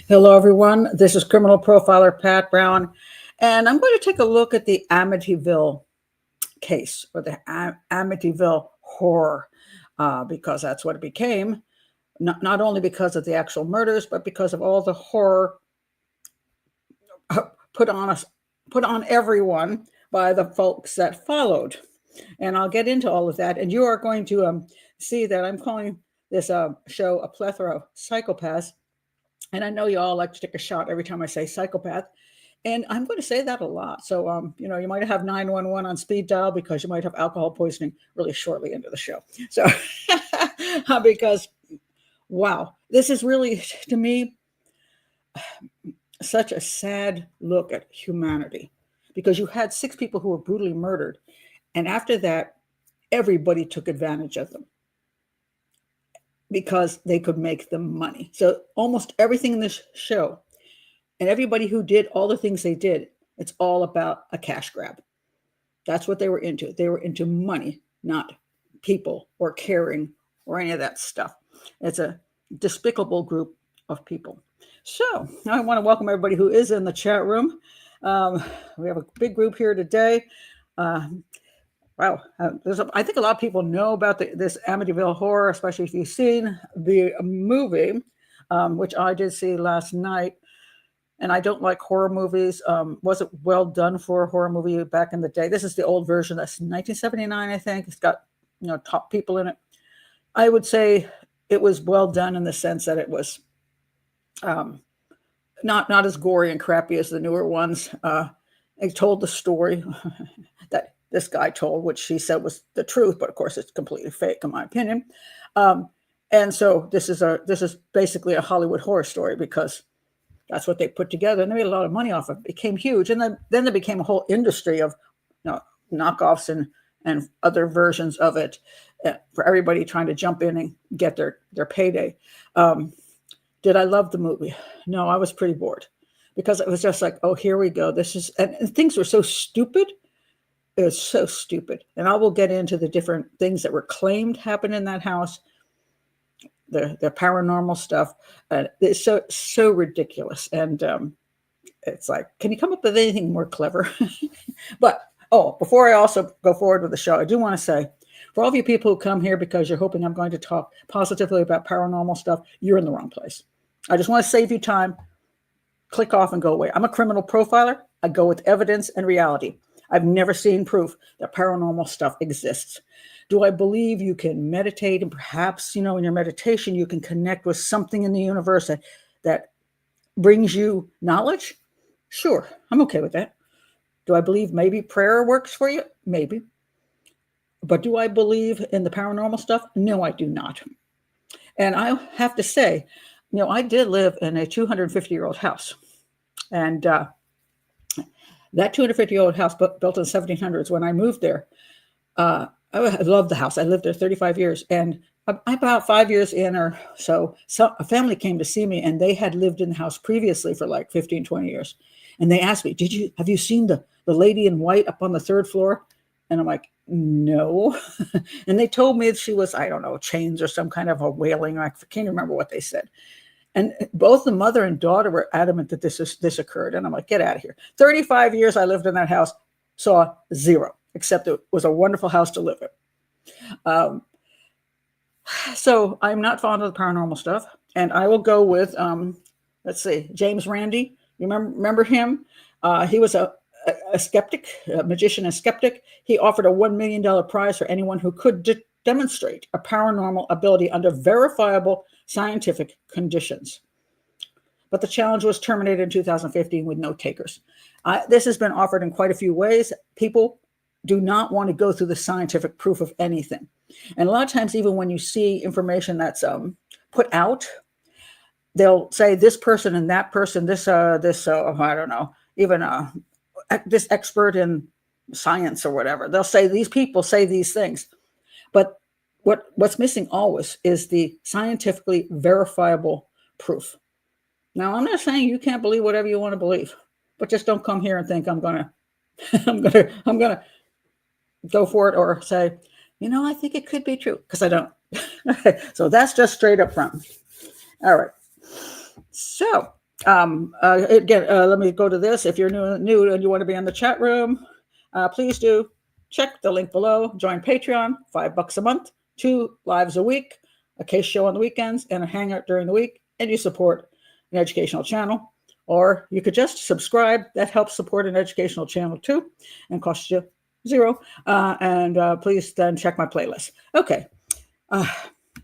Hello, everyone. This is criminal profiler Pat Brown, and I'm going to take a look at the Amityville case or the Amityville horror because that's what it became. Not only because of the actual murders, but because of all the horror put on us, put on everyone by the folks that followed. And I'll get into all of that. And you are going to see that I'm calling this show a plethora of psychopaths. And I know you all like to take a shot every time I say psychopath. And I'm going to say that a lot. So, you might have 911 on speed dial because you might have alcohol poisoning really shortly into the show. So, because, wow, this is really, to me, such a sad look at humanity because you had 6 people who were brutally murdered. And after that, everybody took advantage of them because they could make them money. So almost everything in this show and everybody who did all the things they did, it's all about a cash grab. That's what they were into. They were into money, not people or caring or any of that stuff. It's a despicable group of people. So I want to welcome everybody who is in the chat room. We have a big group here today. Wow, I think a lot of people know about this Amityville horror, especially if you've seen the movie, which I did see last night. And I don't like horror movies. Was it well done for a horror movie back in the day? This is the old version. That's 1979, I think. It's got top people in it. I would say it was well done in the sense that it was not as gory and crappy as the newer ones. It told the story that this guy told, which he said was the truth, but of course it's completely fake in my opinion. And so this is basically a Hollywood horror story because that's what they put together, and they made a lot of money off of it. It became huge, and then there became a whole industry of knockoffs and other versions of it for everybody trying to jump in and get their payday. Did I love the movie? No, I was pretty bored because it was just like, oh, here we go. And things were so stupid. It was so stupid. And I will get into the different things that were claimed happened in that house, the paranormal stuff. It's so ridiculous. And it's like, can you come up with anything more clever? But, before I also go forward with the show, I do want to say, for all of you people who come here because you're hoping I'm going to talk positively about paranormal stuff, you're in the wrong place. I just want to save you time. Click off and go away. I'm a criminal profiler. I go with evidence and reality. I've never seen proof that paranormal stuff exists. Do I believe you can meditate and perhaps, in your meditation, you can connect with something in the universe that brings you knowledge? Sure, I'm okay with that. Do I believe maybe prayer works for you? Maybe. But do I believe in the paranormal stuff? No, I do not. And I have to say, I did live in a 250-year-old house. And that 250-year-old house built in the 1700s, when I moved there, I loved the house. I lived there 35 years. And about 5 years in or so, a family came to see me, and they had lived in the house previously for like 15, 20 years. And they asked me, have you seen the lady in white up on the 3rd floor? And I'm like, no. And they told me she was, I don't know, chains or some kind of a wailing. I can't remember what they said. And both the mother and daughter were adamant that this occurred. And I'm like, get out of here. 35 years I lived in that house, saw zero, except it was a wonderful house to live in. So I'm not fond of the paranormal stuff. And I will go with, let's see, James Randi. You remember him? He was a skeptic, a magician and skeptic. He offered a $1 million prize for anyone who could demonstrate a paranormal ability under verifiable scientific conditions. But the challenge was terminated in 2015 with no takers. This has been offered in quite a few ways. People do not want to go through the scientific proof of anything. And a lot of times, even when you see information that's put out, they'll say this person and that person, I don't know, even this expert in science or whatever. They'll say these people say these things. But what's missing always is the scientifically verifiable proof. Now, I'm not saying you can't believe whatever you want to believe, but just don't come here and think I'm gonna go for it or say, I think it could be true, because I don't. So that's just straight up front. All right. So Again, let me go to this. If you're new and you want to be in the chat room, please do check the link below. Join Patreon, $5 a month, 2 lives a week, a case show on the weekends, and a hangout during the week, and you support an educational channel. Or you could just subscribe. That helps support an educational channel too, and costs you zero. Please then check my playlist. Okay.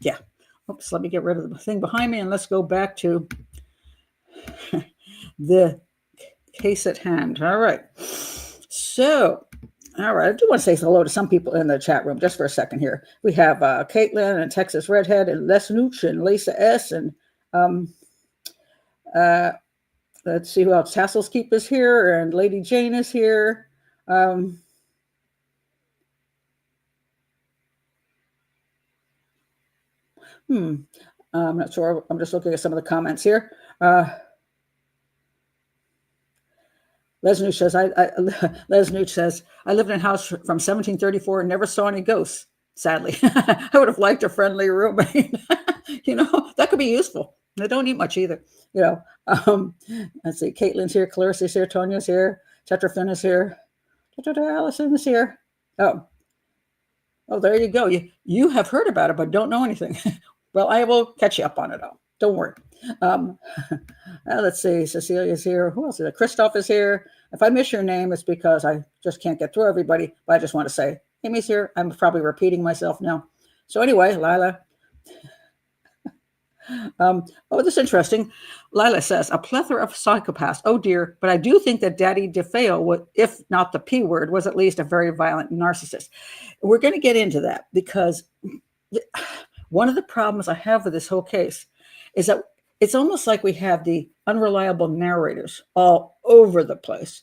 Yeah. Oops, let me get rid of the thing behind me and let's go back to the case at hand. All right. So, all right. I do want to say hello to some people in the chat room just for a second here. We have Caitlin and Texas Redhead and Les Nooch and Lisa S. And let's see who else. Tassel's Keep is here and Lady Jane is here. I'm not sure. I'm just looking at some of the comments here. Les Nooch says, I lived in a house from 1734 and never saw any ghosts, sadly. I would have liked a friendly roommate. That could be useful. They don't eat much either. Let's see. Caitlin's here. Clarissa's here. Tonia's here. Tetrafin is here. Allison is here. Oh, there you go. You have heard about it, but don't know anything. Well, I will catch you up on it all. Don't worry. Let's see. Cecilia's here. Who else is there? Christoph is here. If I miss your name, it's because I just can't get through everybody. But I just want to say, Amy's here. I'm probably repeating myself now. So anyway, Lila. This is interesting. Lila says, a plethora of psychopaths. Oh dear. But I do think that Daddy DeFeo, if not the P word, was at least a very violent narcissist. We're going to get into that because one of the problems I have with this whole case is that it's almost like we have the unreliable narrators all over the place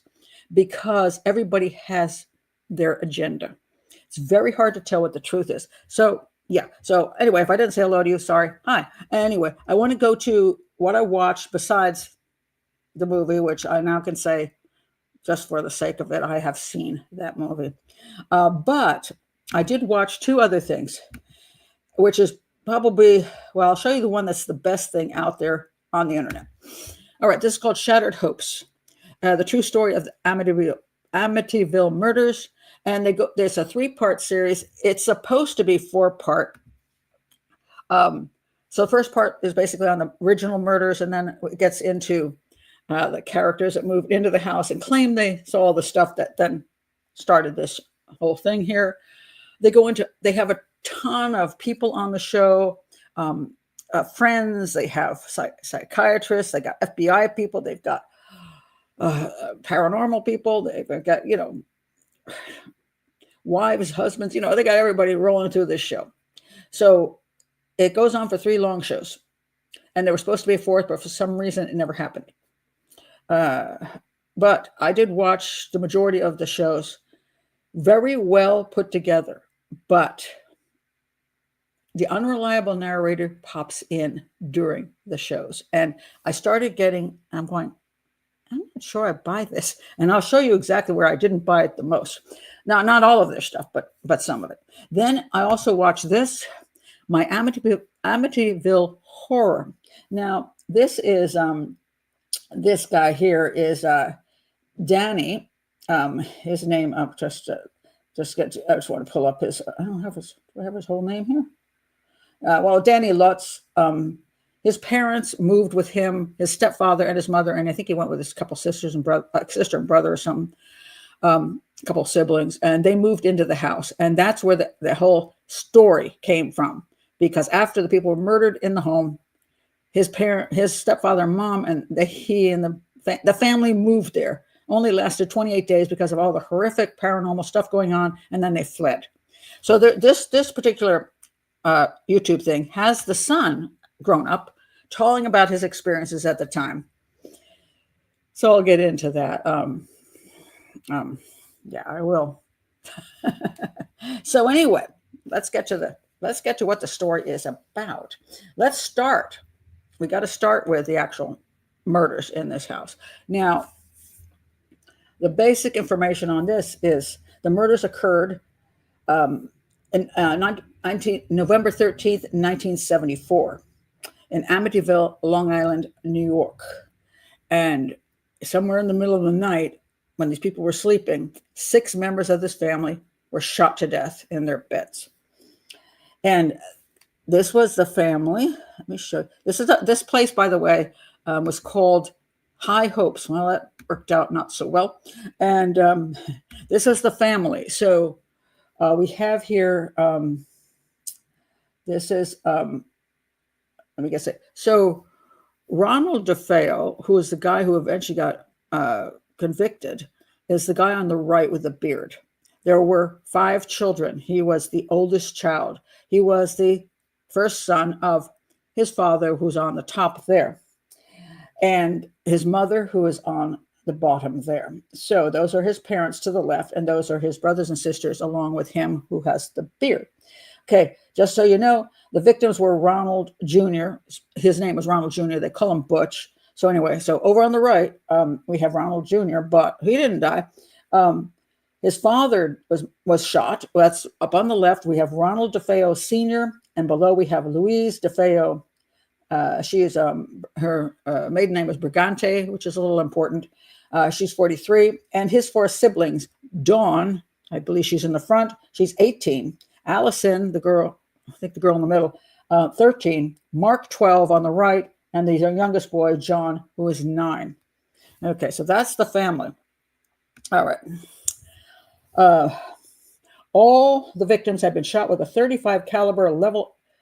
because everybody has their agenda. It's very hard to tell what the truth is. So, yeah. So anyway, if I didn't say hello to you, sorry. Hi. Anyway, I want to go to what I watched besides the movie, which I now can say, just for the sake of it, I have seen that movie. But I did watch 2 other things, which is probably, well, I'll show you the one that's the best thing out there on the internet. All right, this is called Shattered Hopes, the true story of the Amityville murders. And there's a 3-part series. It's supposed to be 4-part. So the first part is basically on the original murders, and then it gets into the characters that moved into the house and claim they saw all the stuff that then started this whole thing here. They have a ton of people on the show, friends. They have psychiatrists. They got FBI people. They've got paranormal people. They've got, wives, husbands. They got everybody rolling through this show. So it goes on for 3 long shows. And there was supposed to be a 4th, but for some reason it never happened. But I did watch the majority of the shows. Very well put together. But the unreliable narrator pops in during the shows. And I started I'm going, I'm not sure I buy this. And I'll show you exactly where I didn't buy it the most. Now, not all of their stuff, but some of it. Then I also watched this, my Amityville Horror. Now, this is, this guy here is Danny. His name, I just want to pull up his, I don't have his, do I have his whole name here? Danny Lutz, his parents moved with him, his stepfather and his mother, and I think he went with his couple sisters and sister and brother or something, a couple siblings, and they moved into the house. And that's where the whole story came from, because after the people were murdered in the home, his stepfather and mom, and he and the family moved there. Only lasted 28 days because of all the horrific paranormal stuff going on, and then they fled. So this particular YouTube thing has the son grown up telling about his experiences at the time. So I'll get into that. Yeah, I will. So anyway, let's get to what the story is about. Let's start. We got to start with the actual murders in this house. Now, the basic information on this is the murders occurred in November 13th, 1974 in Amityville, Long Island, New York. And somewhere in the middle of the night, when these people were sleeping, 6 members of this family were shot to death in their beds. And this was the family. Let me show you. This place, by the way, was called High Hopes. Well, that worked out not so well. And this is the family. So we have here, this is, let me guess it. So Ronald DeFeo, who is the guy who eventually got convicted, is the guy on the right with the beard. There were 5 children. He was the oldest child. He was the first son of his father, who's on the top there, and his mother, who is on the bottom there. So those are his parents to the left, and those are his brothers and sisters along with him, who has the beard. Okay, just so you know, the victims were Ronald Jr. His name was Ronald Jr. They call him Butch. So anyway, so over on the right, we have Ronald Jr., but he didn't die. His father was shot. That's up on the left. We have Ronald DeFeo Sr., and below we have Louise DeFeo. She is, her maiden name is Brigante, which is a little important. She's 43. And his 4 siblings, Dawn, I believe she's in the front. She's 18. Allison, the girl, I think the girl in the middle, 13. Mark, 12 on the right. And the youngest boy, John, who is 9. Okay, so that's the family. All right. All the victims had been shot with a .35 caliber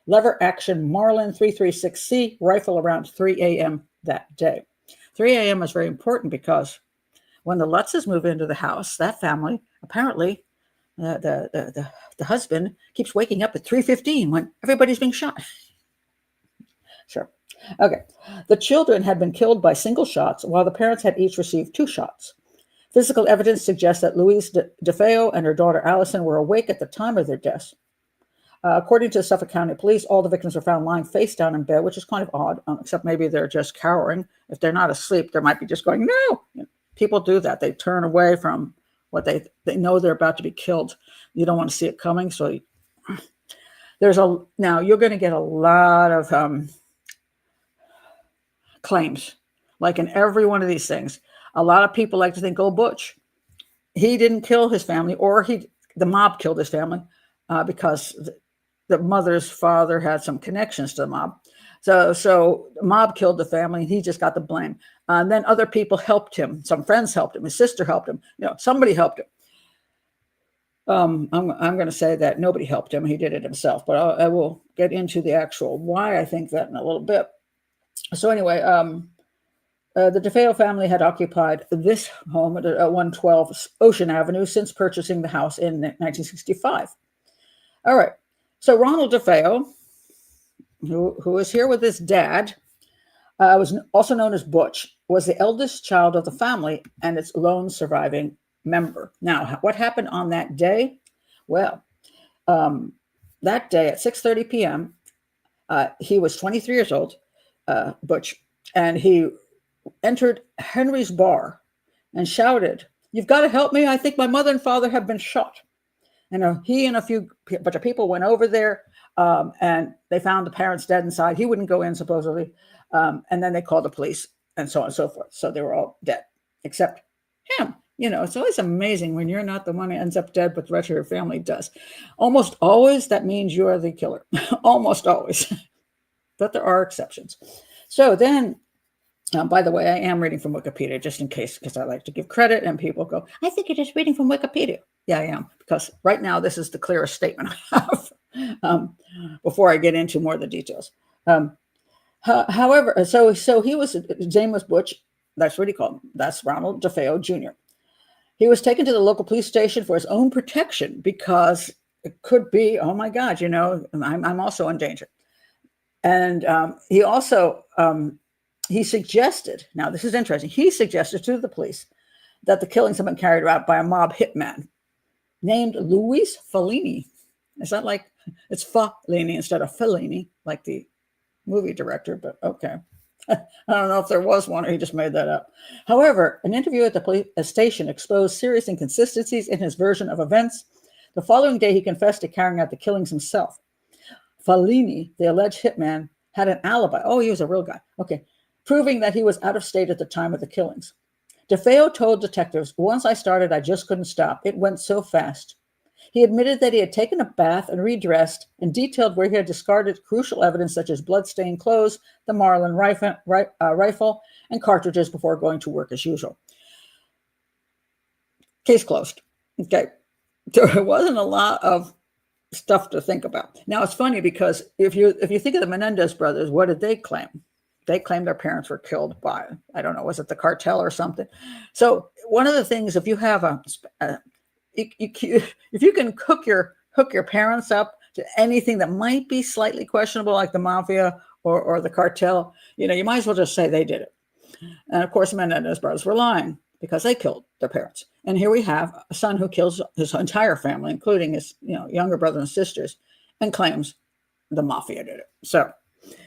lever action Marlin 336C rifle around 3 a.m. that day. 3 a.m. is very important because when the Lutzes move into the house, that family, apparently the husband keeps waking up at 3:15 when everybody's being shot. Sure. Okay. The children had been killed by single shots while the parents had each received 2 shots. Physical evidence suggests that Louise DeFeo and her daughter Allison were awake at the time of their deaths. According to the Suffolk County Police, all the victims were found lying face down in bed, which is kind of odd, except maybe they're just cowering. If they're not asleep, they might be just going, no. You know, people do that. They turn away from what they know they're about to be killed. You don't want to see it coming. So now you're going to get a lot of claims, like in every one of these things. A lot of people like to think, oh, Butch, he didn't kill his family, or the mob killed his family because the mother's father had some connections to the mob. So the mob killed the family, and he just got the blame. And then other people helped him. Some friends helped him. His sister helped him. Somebody helped him. I'm going to say that nobody helped him. He did it himself. But I will get into the actual why I think that in a little bit. So anyway, the DeFeo family had occupied this home at 112 Ocean Avenue since purchasing the house in 1965. All right. So Ronald DeFeo, who is here with his dad, was also known as Butch, was the eldest child of the family and its lone surviving member. Now, what happened on that day? Well, that day at 6:30 p.m., he was 23 years old, Butch, and he entered Henry's bar and shouted, "You've got to help me. I think my mother and father have been shot." And he and a bunch of people went over there, and they found the parents dead inside. He wouldn't go in, supposedly. And then they called the police and so on and so forth. So they were all dead, except him. It's always amazing when you're not the one who ends up dead, but the rest of your family does. Almost always, that means you're the killer. Almost always. But there are exceptions. So then, by the way, I am reading from Wikipedia, just in case, because I like to give credit, and people go, I think you're just reading from Wikipedia. Yeah, I am, because right now this is the clearest statement I have before I get into more of the details. However, so he was, his name was Butch. That's what he called him. That's Ronald DeFeo Jr. He was taken to the local police station for his own protection because it could be, oh my God, I'm also in danger. And he also, he suggested, now this is interesting, he suggested to the police that the killings had been carried out by a mob hitman named Luis Fellini. Is that like, it's Fellini instead of Fellini, like the movie director, but okay. I don't know if there was one or he just made that up. However, an interview at the police station exposed serious inconsistencies in his version of events. The following day, he confessed to carrying out the killings himself. Fellini, the alleged hitman, had an alibi. Oh, he was a real guy. Okay. proving that he was out of state at the time of the killings. DeFeo told detectives, "Once I started, I just couldn't stop. It went so fast." He admitted that he had taken a bath and redressed and detailed where he had discarded crucial evidence such as blood-stained clothes, the Marlin rifle, and cartridges before going to work as usual. Case closed. Okay. There wasn't a lot of stuff to think about. Now, it's funny because if you think of the Menendez brothers, what did they claim? They claimed their parents were killed by, I don't know, was it the cartel or something? So one of the things, if you have if you can hook your parents up to anything that might be slightly questionable, like the mafia or the cartel, you might as well just say they did it. And of course, Menendez brothers were lying because they killed their parents. And here we have a son who kills his entire family, including his younger brothers and sisters, and claims the mafia did it. So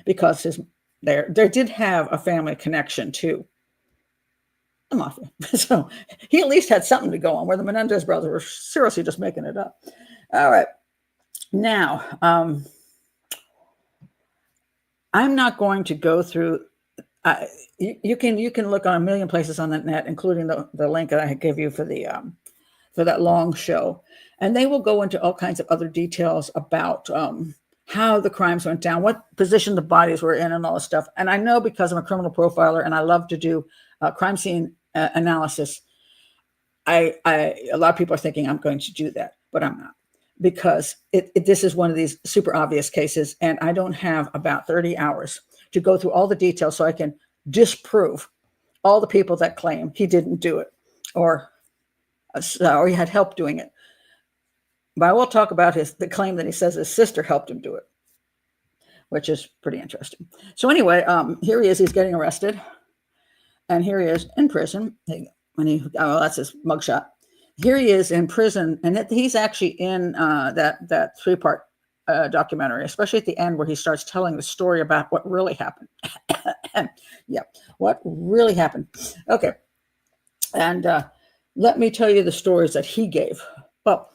because they did have a family connection to the mafia. So he at least had something to go on, where the Menendez brothers were seriously just making it up. All right. Now, I'm not going to go through. You can look on a million places on the net, including the link that I gave you for that long show, and they will go into all kinds of other details about how the crimes went down, what position the bodies were in, and all this stuff. And I know, because I'm a criminal profiler and I love to do crime scene analysis, a lot of people are thinking I'm going to do that, but I'm not, because this is one of these super obvious cases, and I don't have about 30 hours to go through all the details so I can disprove all the people that claim he didn't do it or he had help doing it. But I will talk about the claim that he says his sister helped him do it, which is pretty interesting. So anyway, here he is. He's getting arrested, and here he is in prison. That's his mugshot. Here he is in prison, and he's actually in that 3-part documentary, especially at the end where he starts telling the story about what really happened. Yeah, what really happened. Okay, and let me tell you the stories that he gave. Well,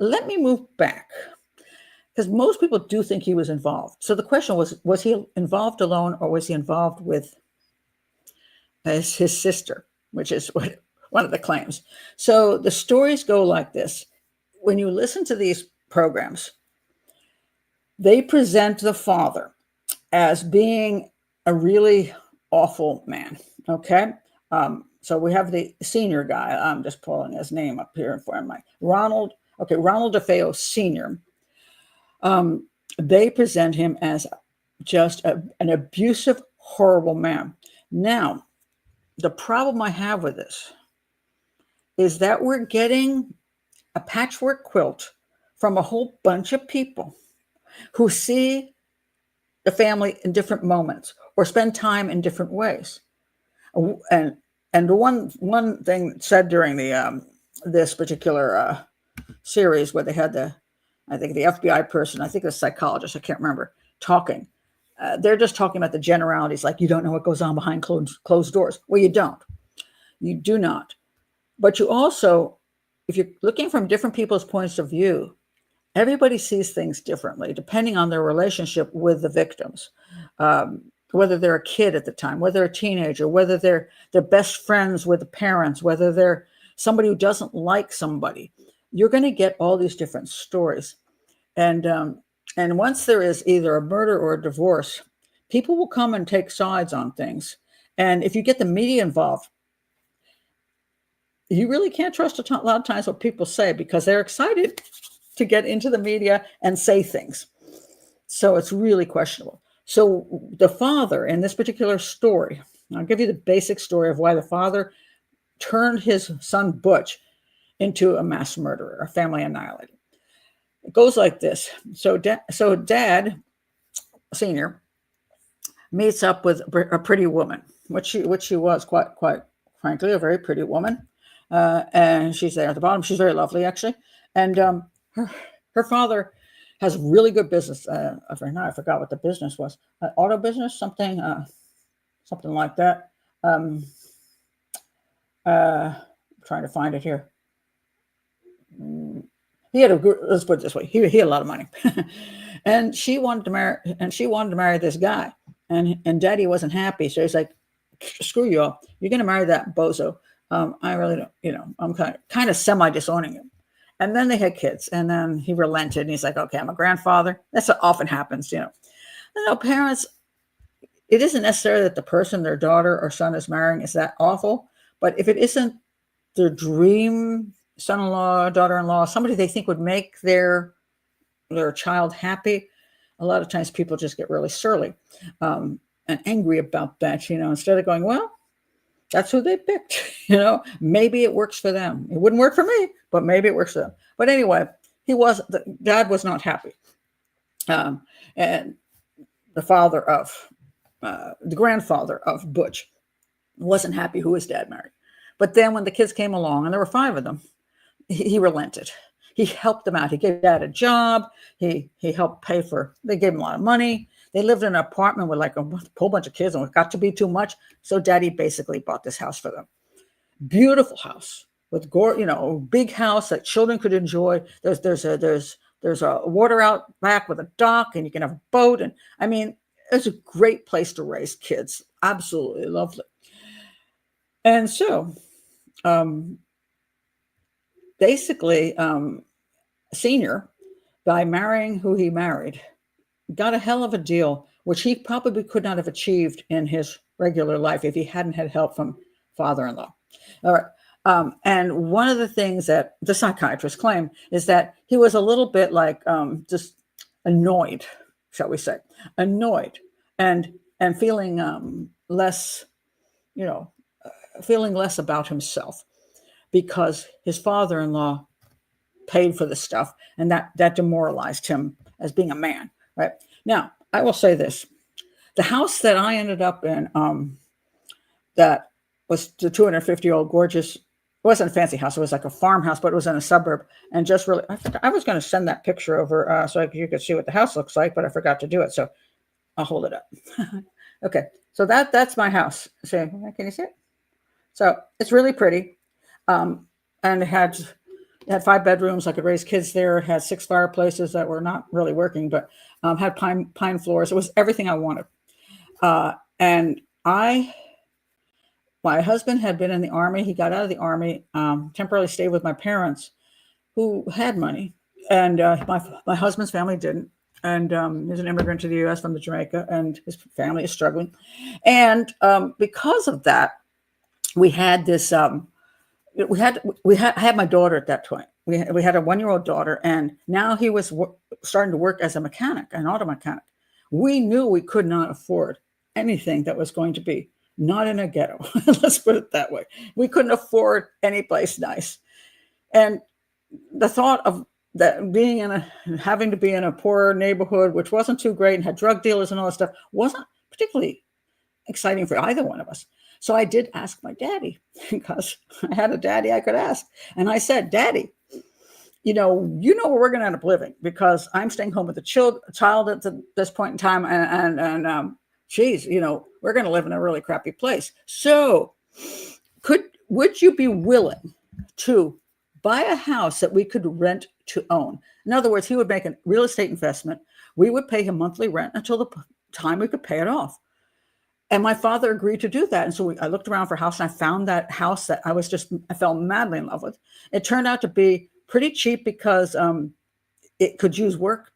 let me move back, because most people do think he was involved. So the question was he involved alone, or was he involved with his sister, which is one of the claims. So the stories go like this. When you listen to these programs, they present the father as being a really awful man. Okay. So we have the senior guy. I'm just pulling his name up here in front of my Ronald DeFeo Sr. They present him as just an abusive, horrible man. Now, the problem I have with this is that we're getting a patchwork quilt from a whole bunch of people who see the family in different moments or spend time in different ways. And the one thing said during the this particular series, where they had the FBI person, I think the psychologist, I can't remember, talking. They're just talking about the generalities, like you don't know what goes on behind closed doors. Well, you don't. You do not. But you also, if you're looking from different people's points of view, everybody sees things differently depending on their relationship with the victims. Whether they're a kid at the time, whether they're a teenager, whether they're best friends with the parents, whether they're somebody who doesn't like somebody. You're going to get all these different stories. And once there is either a murder or a divorce, people will come and take sides on things. And if you get the media involved, you really can't trust a lot of times what people say, because they're excited to get into the media and say things. So it's really questionable. So the father in this particular story, I'll give you the basic story of why the father turned his son Butch into a mass murderer, a family annihilator. It goes like this. So Dad Senior meets up with a pretty woman, which she was quite frankly a very pretty woman, and she's there at the bottom. She's very lovely, actually, and her father has really good business. I forgot what the business was. Auto business, something like that. Trying to find it here. Let's put it this way. He had a lot of money, and she wanted to marry this guy. and daddy wasn't happy. So he's like, screw you all. You're going to marry that bozo. I really don't, I'm kind of semi disowning him. And then they had kids, and then he relented, and he's like, okay, I'm a grandfather. That's what often happens, parents, it isn't necessarily that the person their daughter or son is marrying is that awful, but if it isn't their dream son-in-law, daughter-in-law, somebody they think would make their child happy, a lot of times people just get really surly and angry about that, instead of going, well, that's who they picked, maybe it works for them. It wouldn't work for me, but maybe it works for them. But anyway, dad was not happy. And the grandfather of Butch wasn't happy who his dad married. But then when the kids came along, and there were 5 of them, he relented. He helped them out. He gave dad a job. He helped pay they gave him a lot of money. They lived in an apartment with like a whole bunch of kids, and it got to be too much. So daddy basically bought this house for them. Beautiful house with big house that children could enjoy. There's a water out back with a dock, and you can have a boat. And I mean, it's a great place to raise kids. Absolutely lovely. And so, basically, Senior, by marrying who he married, got a hell of a deal, which he probably could not have achieved in his regular life if he hadn't had help from father-in-law. All right. And one of the things that the psychiatrist claimed is that he was a little bit like just annoyed, shall we say, and feeling less, feeling less about himself because his father-in-law paid for the stuff, and that demoralized him as being a man. Right. Now, I will say this. The house that I ended up in, that was the 250-year-old gorgeous, it wasn't a fancy house. It was like a farmhouse, but it was in a suburb. And just really, I was going to send that picture over so you could see what the house looks like, but I forgot to do it. So I'll hold it up. Okay. So that's my house. So can you see it? So it's really pretty. And it had 5 bedrooms. I could raise kids there. It had 6 fireplaces that were not really working, but had pine floors. It was everything I wanted. And my husband had been in the Army. He got out of the Army, temporarily stayed with my parents who had money. And my husband's family didn't. And he's an immigrant to the U.S. from Jamaica, and his family is struggling. And because of that, we had this, I had my daughter at that point. We had a 1-year-old daughter, and now he was starting to work as a mechanic, an auto mechanic. We knew we could not afford anything that was going to be not in a ghetto. Let's put it that way. We couldn't afford any place nice. And the thought of that having to be in a poor neighborhood, which wasn't too great and had drug dealers and all that stuff, wasn't particularly exciting for either one of us. So I did ask my daddy, because I had a daddy I could ask. And I said, Daddy, where we're going to end up living, because I'm staying home with the child at this point in time. And geez, we're going to live in a really crappy place. So would you be willing to buy a house that we could rent to own? In other words, he would make a real estate investment. We would pay him monthly rent until the time we could pay it off. And my father agreed to do that. And so I looked around for a house, and I found that house that I fell madly in love with. It turned out to be pretty cheap because it could use work,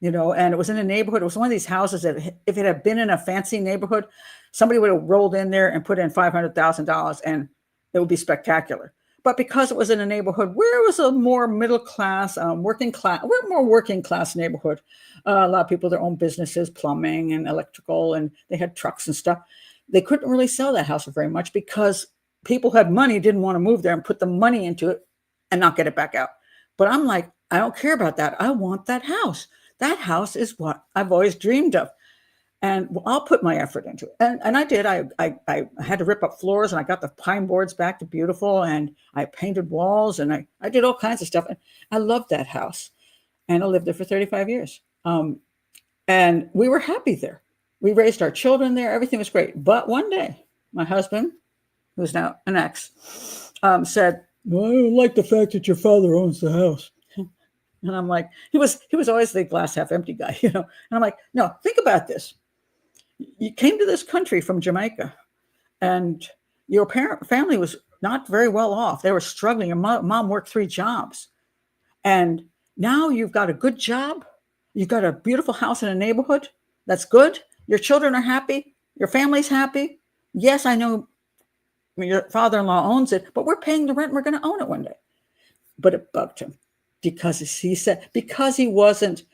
and it was in a neighborhood. It was one of these houses that if it had been in a fancy neighborhood, somebody would have rolled in there and put in $500,000 and it would be spectacular. But because it was in a neighborhood where it was a more middle class, working class neighborhood, a lot of people, their own businesses, plumbing and electrical, and they had trucks and stuff. They couldn't really sell that house for very much because people who had money didn't want to move there and put the money into it and not get it back out. But I'm like, I don't care about that. I want that house. That house is what I've always dreamed of. And I'll put my effort into it. And I did. I had to rip up floors, and I got the pine boards back to beautiful, and I painted walls, and I did all kinds of stuff. And I loved that house. And I lived there for 35 years. And we were happy there. We raised our children there. Everything was great. But one day, my husband, who's now an ex, said, well, I don't like the fact that your father owns the house. And I'm like, he was always the glass half empty guy, And I'm like, no, think about this. You came to this country from Jamaica, and your family was not very well off. They were struggling. Your mom worked 3 jobs. And now you've got a good job. You've got a beautiful house in a neighborhood. That's good. Your children are happy. Your family's happy. Yes, I know your father-in-law owns it, but we're paying the rent. We're going to own it one day. But it bugged him because he wasn't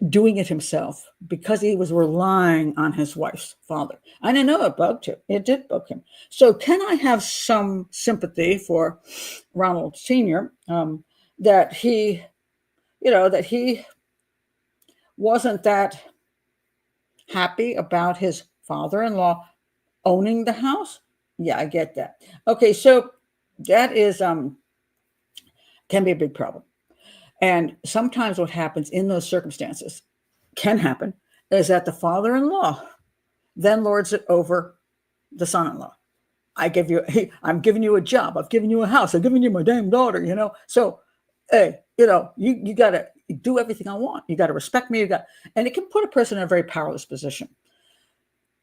doing it himself, because he was relying on his wife's father. And I know it bugged him. It did bug him. So can I have some sympathy for Ronald Sr., that he wasn't that happy about his father-in-law owning the house? Yeah, I get that. Okay, so that is can be a big problem. And sometimes what happens in those circumstances can happen is that the father-in-law then lords it over the son-in-law. I'm giving you a job. I've given you a house. I've given you my damn daughter, So, hey, you got to do everything I want. You got to respect me. And it can put a person in a very powerless position.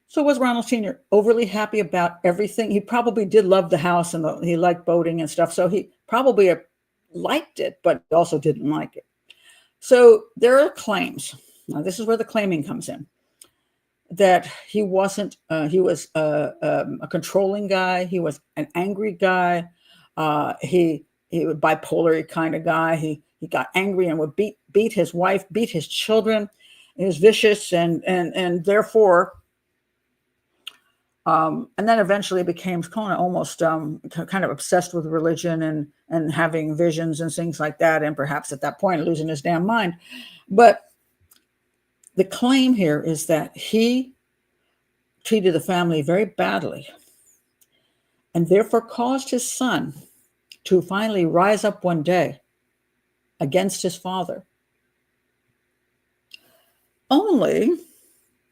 So was Ronald Sr. overly happy about everything? He probably did love the house, and he liked boating and stuff. So he probably liked it, but also didn't like it. So there are claims. Now, this is where the claiming comes in, that he wasn't, he was a controlling guy. He was an angry guy. He was a bipolar kind of guy. He got angry and would beat his wife, beat his children. He was vicious and therefore, and then eventually became kind of almost kind of obsessed with religion and having visions and things like that. And perhaps at that point, losing his damn mind. But the claim here is that he treated the family very badly and therefore caused his son to finally rise up one day against his father. Only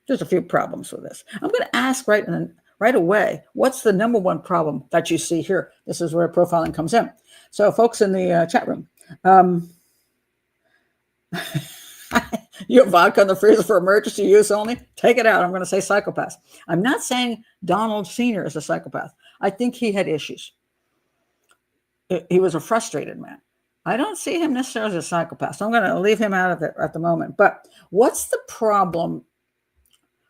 there's a few problems with this. I'm going to ask right away, what's the number one problem that you see here? This is where profiling comes in. So folks in the chat room, you have vodka in the freezer for emergency use only? Take it out. I'm going to say psychopath. I'm not saying Donald Sr. is a psychopath. I think he had issues. He was a frustrated man. I don't see him necessarily as a psychopath. So I'm going to leave him out of it at the moment. But what's the problem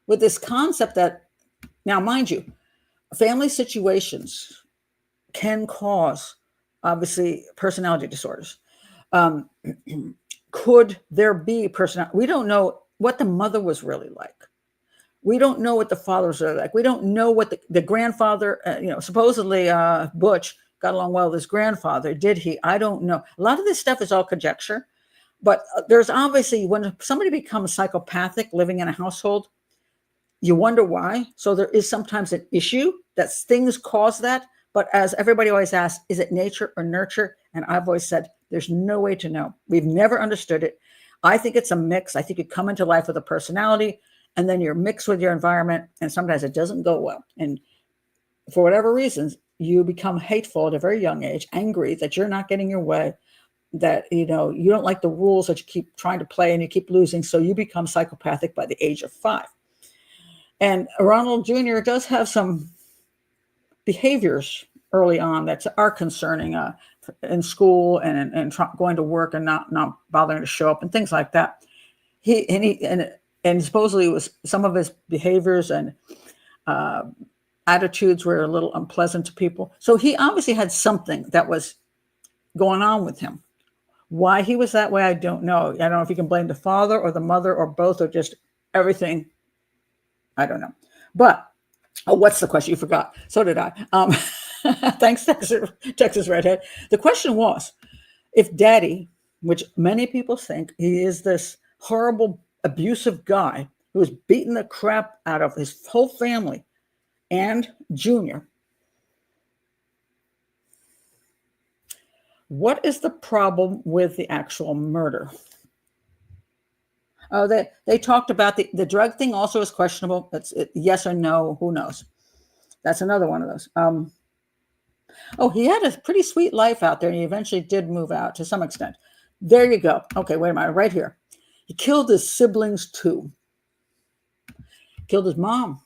with this concept that, now mind you, family situations can cause, obviously, personality disorders. Could there be personality? We don't know what the mother was really like. We don't know what the father was really like. We don't know what the grandfather, supposedly Butch got along well with his grandfather. Did he? I don't know. A lot of this stuff is all conjecture. But there's obviously, when somebody becomes psychopathic living in a household, you wonder why. So there is sometimes an issue that things cause that. But as everybody always asks, is it nature or nurture? And I've always said, there's no way to know. We've never understood it. I think it's a mix. I think you come into life with a personality, and then you're mixed with your environment, and sometimes it doesn't go well. And for whatever reasons, you become hateful at a very young age, angry that you're not getting your way, that you don't like the rules that you keep trying to play and you keep losing. So you become psychopathic by the age of 5. And Ronald Jr. does have some behaviors early on that are concerning in school and going to work and not bothering to show up and things like that. And supposedly it was some of his behaviors and attitudes were a little unpleasant to people. So he obviously had something that was going on with him. Why he was that way, I don't know. I don't know if you can blame the father or the mother or both or just everything. I don't know. But what's the question? You forgot. So did I. Thanks, Texas Redhead. The question was, if Daddy, which many people think he is this horrible, abusive guy who was beating the crap out of his whole family and Junior, what is the problem with the actual murder? They talked about the drug thing also is questionable. It's yes or no, who knows? That's another one of those. He had a pretty sweet life out there, and he eventually did move out to some extent. There you go. Okay, wait a minute, right here. He killed his siblings too. killed his mom.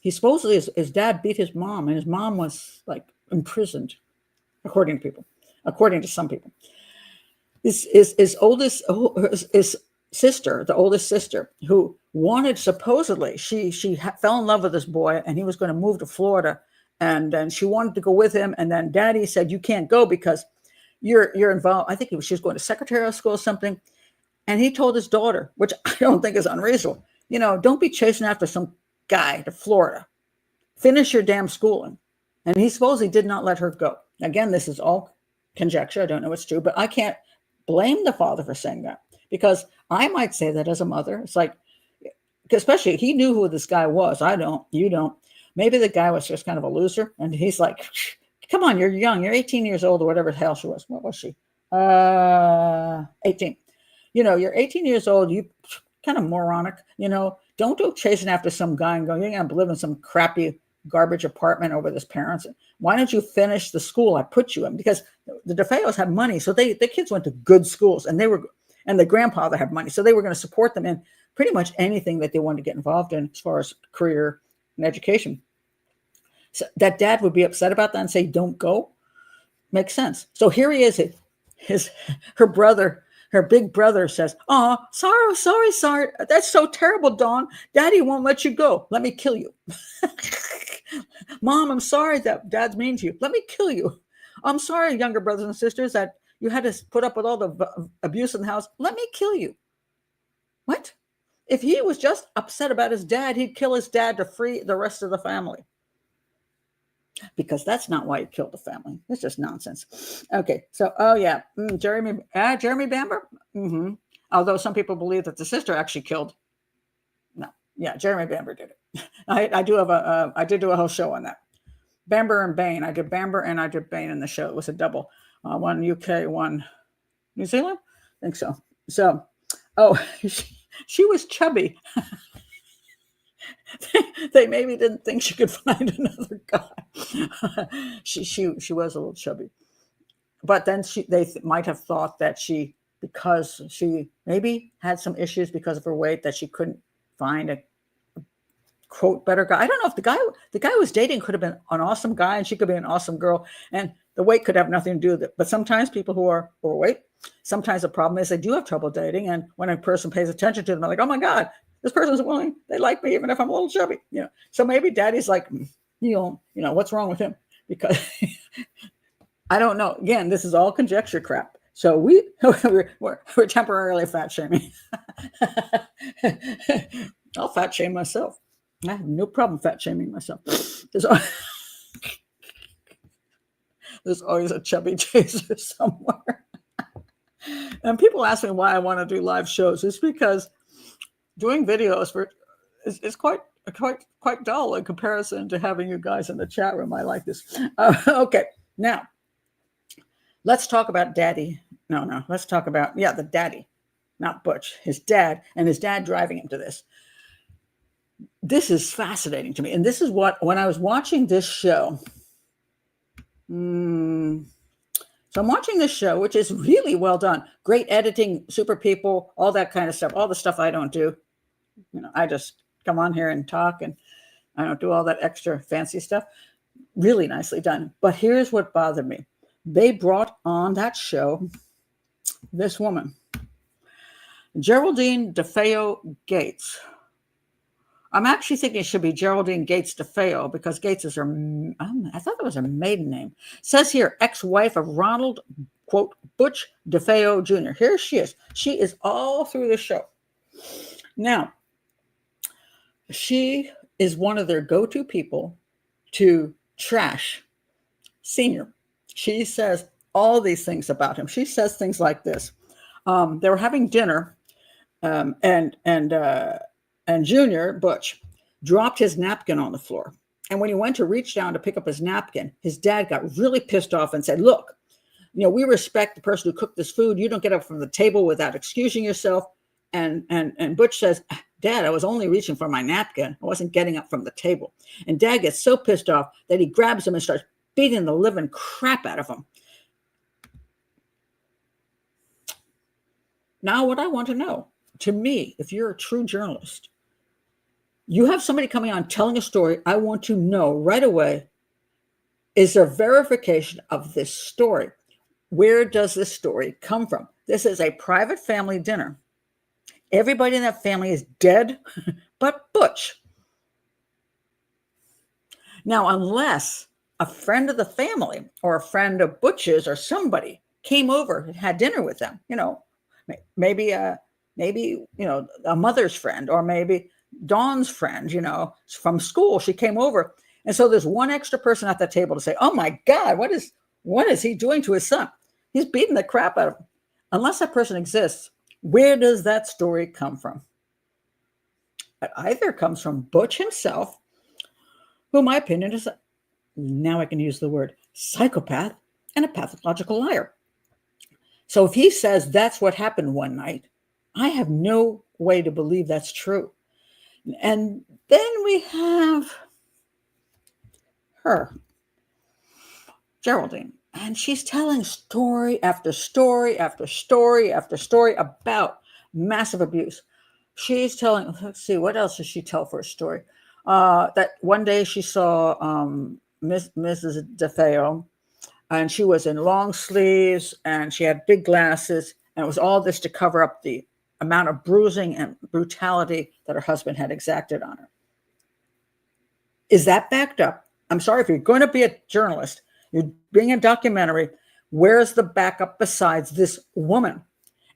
He supposedly, his dad beat his mom, and his mom was like imprisoned, according to people, according to some people. His oldest, his sister, the oldest sister, who wanted, supposedly, she fell in love with this boy, and he was going to move to Florida, and then she wanted to go with him, and then Daddy said, "You can't go because you're involved." I think she was going to secretarial school or something, and he told his daughter, which I don't think is unreasonable, don't be chasing after some guy to Florida. Finish your damn schooling. And he supposedly did not let her go. Again, this is all conjecture. I don't know what's true, but I can't blame the father for saying that, because I might say that as a mother. It's like, especially he knew who this guy was. I don't, you don't. Maybe the guy was just kind of a loser, and he's like, come on, you're young. You're 18 years old or whatever the hell she was. What was she? 18. You're 18 years old. You kind of moronic, don't go chasing after some guy and going, you're going to live in some crappy garbage apartment over his parents. Why don't you finish the school I put you in? Because the DeFeos had money. So the kids went to good schools, and the grandfather had money. So they were going to support them in pretty much anything that they wanted to get involved in as far as career and education. So that dad would be upset about that and say, don't go. Makes sense. So here he is. Her big brother says, "Oh, sorry. That's so terrible, Dawn. Daddy won't let you go. Let me kill you." Mom, I'm sorry that Dad's mean to you. Let me kill you. I'm sorry, younger brothers and sisters, that you had to put up with all the abuse in the house. Let me kill you. What? If he was just upset about his dad, he'd kill his dad to free the rest of the family. Because that's not why he killed the family. It's just nonsense. Okay, so Jeremy Bamber. Mm-hmm. Although some people believe that the sister actually killed. No, yeah, Jeremy Bamber did it. I did do a whole show on that. Bamber and Bain. I did Bamber and I did Bain in the show. It was a double. One UK, one New Zealand. I think so. So, she was chubby. They maybe didn't think she could find another guy. She was a little chubby, but then they might have thought that because she maybe had some issues because of her weight, that she couldn't find a quote better guy. I don't know if the guy who was dating could have been an awesome guy and she could be an awesome girl, and the weight could have nothing to do with it. But sometimes people who are overweight, sometimes the problem is they do have trouble dating, and when a person pays attention to them, they're like, oh my God, this person's willing. They like me even if I'm a little chubby. So maybe Daddy's like, what's wrong with him? Because I don't know. Again, this is all conjecture crap. So we're temporarily fat shaming. I'll fat shame myself. I have no problem fat shaming myself. There's always a chubby chaser somewhere. And people ask me why I want to do live shows. It's because doing videos is quite dull in comparison to having you guys in the chat room. I like this. Okay, now let's talk about Daddy. No, let's talk about the Daddy, not Butch. His dad, and his dad driving him to this. This is fascinating to me, and this is when I was watching this show. So I'm watching this show, which is really well done. Great editing, super people, all that kind of stuff. All the stuff I don't do. I just come on here and talk, and I don't do all that extra fancy stuff. Really nicely done. But here's what bothered me. They brought on that show this woman, Geraldine DeFeo Gates. I'm actually thinking it should be Geraldine Gates DeFeo, because Gates is her, I thought that was her maiden name. It says here, ex-wife of Ronald, quote, Butch DeFeo Jr. Here she is. She is all through the show. Now, she is one of their go-to people to trash Senior. She says all these things about him. She says things like this. They were having dinner, and Junior, Butch, dropped his napkin on the floor. And when he went to reach down to pick up his napkin, his dad got really pissed off and said, look, we respect the person who cooked this food. You don't get up from the table without excusing yourself. And Butch says, Dad, I was only reaching for my napkin. I wasn't getting up from the table. And Dad gets so pissed off that he grabs him and starts beating the living crap out of him. Now, what I want to know, to me, if you're a true journalist, You have somebody coming on telling a story. I want to know right away, is there verification of this story? Where does this story come from? This is a private family dinner. Everybody in that family is dead but Butch. Now, unless a friend of the family or a friend of Butch's or somebody came over and had dinner with them, maybe a mother's friend, or maybe Dawn's friend, from school, she came over. And so there's one extra person at that table to say, oh my God, what is he doing to his son? He's beating the crap out of him. Unless that person exists, where does that story come from? It either comes from Butch himself, who in my opinion is, now I can use the word, psychopath and a pathological liar. So if he says that's what happened one night, I have no way to believe that's true. And then we have her, Geraldine, and she's telling story after story after story after story about massive abuse. She's telling, let's see, what else does she tell for a story? That one day she saw Mrs. DeFeo, and she was in long sleeves and she had big glasses, and it was all this to cover up the amount of bruising and brutality that her husband had exacted on her. Is that backed up? I'm sorry, if you're going to be a journalist, you're being a documentary, where's the backup besides this woman?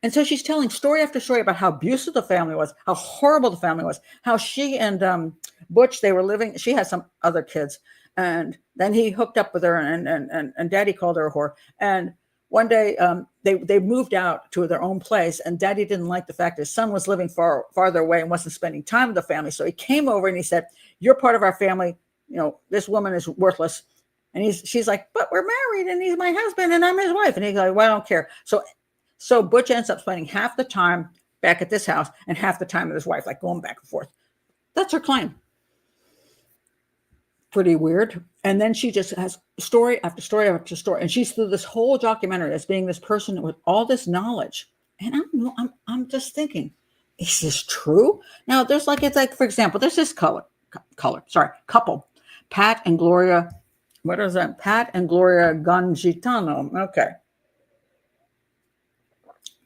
And so she's telling story after story about how abusive the family was, how horrible the family was, how she and Butch, they were living, she had some other kids, and then he hooked up with her, and Daddy called her a whore. And one day they moved out to their own place, and Daddy didn't like the fact his son was living farther away and wasn't spending time with the family. So he came over and he said, you're part of our family. This woman is worthless. And she's like, but we're married and he's my husband and I'm his wife. And he's like, well, I don't care. So Butch ends up spending half the time back at this house and half the time with his wife, like going back and forth. That's her claim. Pretty weird. And then she just has story after story after story. And she's through this whole documentary as being this person with all this knowledge. And I'm just thinking, is this true? Now it's like, for example, there's this couple, Pat and Gloria. What is that? Pat and Gloria Gangitano. Okay.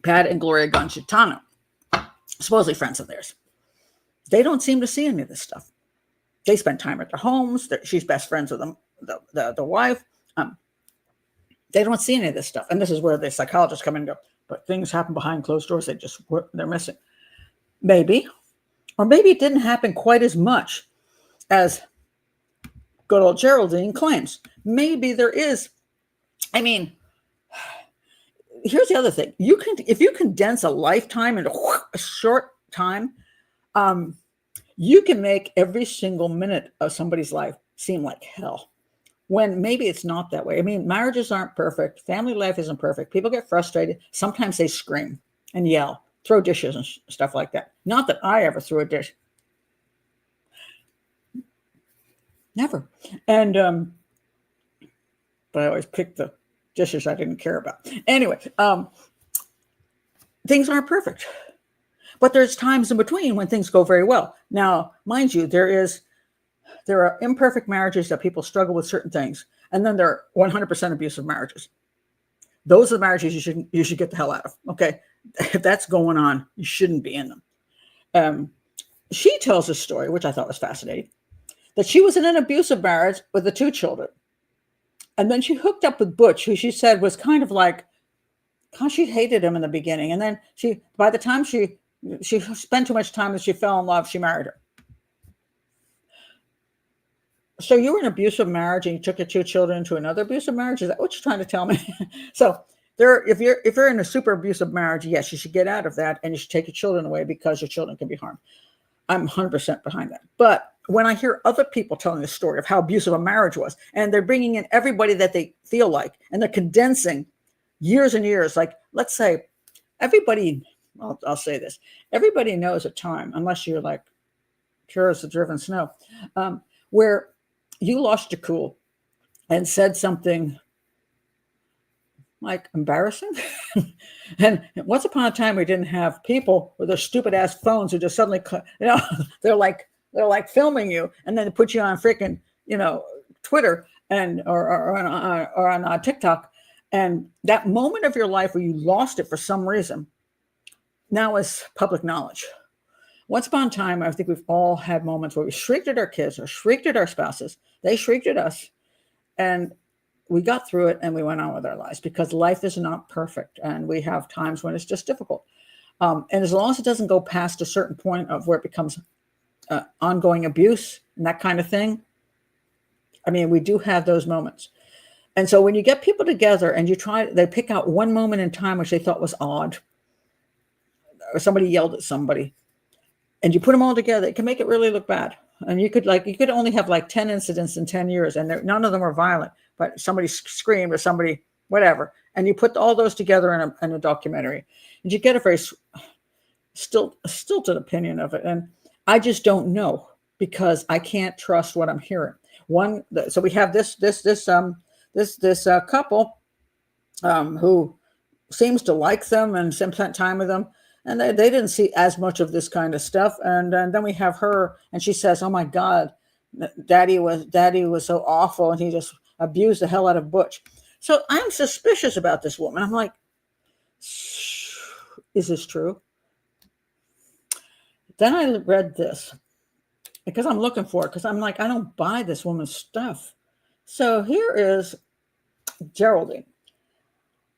Pat and Gloria Gangitano, supposedly friends of theirs. They don't seem to see any of this stuff. They spend time at their homes. She's best friends with them, the wife. They don't see any of this stuff. And this is where the psychologists come in and go, but things happen behind closed doors. They're missing. Maybe. Or maybe it didn't happen quite as much as good old Geraldine claims. Maybe there is. I mean, here's the other thing. If you condense a lifetime into a short time, you can make every single minute of somebody's life seem like hell, when maybe it's not that way. I mean, marriages aren't perfect. Family life isn't perfect. People get frustrated. Sometimes they scream and yell, throw dishes and stuff like that. Not that I ever threw a dish. Never. And, but I always picked the dishes I didn't care about. Anyway, things aren't perfect. But there's times in between when things go very well. Now, mind you, there are imperfect marriages that people struggle with certain things. And then there are 100% abusive marriages. Those are the marriages you should get the hell out of. Okay. If that's going on, you shouldn't be in them. She tells a story, which I thought was fascinating, that she was in an abusive marriage with the 2 children. And then she hooked up with Butch, who she said was kind of like, she hated him in the beginning. And then by the time she spent too much time and she fell in love, she married her. So you were in an abusive marriage and you took your 2 children to another abusive marriage? Is that what you're trying to tell me? So if you're in a super abusive marriage, yes, you should get out of that and you should take your children away because your children can be harmed. I'm 100% behind that. But when I hear other people telling the story of how abusive a marriage was, and they're bringing in everybody that they feel like, and they're condensing years and years, like, let's say everybody, I'll say this, everybody knows a time, unless you're like pure as the driven snow, where you lost your cool and said something like embarrassing. And once upon a time, we didn't have people with their stupid ass phones who just suddenly, they're like They're like filming you, and then they put you on freaking, Twitter and or on TikTok, and that moment of your life where you lost it for some reason now is public knowledge. Once upon a time, I think we've all had moments where we shrieked at our kids or shrieked at our spouses. They shrieked at us, and we got through it and we went on with our lives, because life is not perfect and we have times when it's just difficult. And as long as it doesn't go past a certain point of where it becomes ongoing abuse and that kind of thing, I mean, we do have those moments. And so when you get people together and they pick out one moment in time which they thought was odd, or somebody yelled at somebody, and you put them all together, it can make it really look bad. And you could only have like 10 incidents in 10 years, and none of them are violent, but somebody screamed or somebody, whatever. And you put all those together in a documentary, and you get a very stilted opinion of it. And I just don't know, because I can't trust what I'm hearing. So we have this couple who seems to like them and spent time with them. And they didn't see as much of this kind of stuff. And then we have her, and she says, "Oh my God, Daddy was so awful, and he just abused the hell out of Butch." So I'm suspicious about this woman. I'm like, is this true? Then I read this because I'm looking for it, because I'm like, I don't buy this woman's stuff. So here is Geraldine.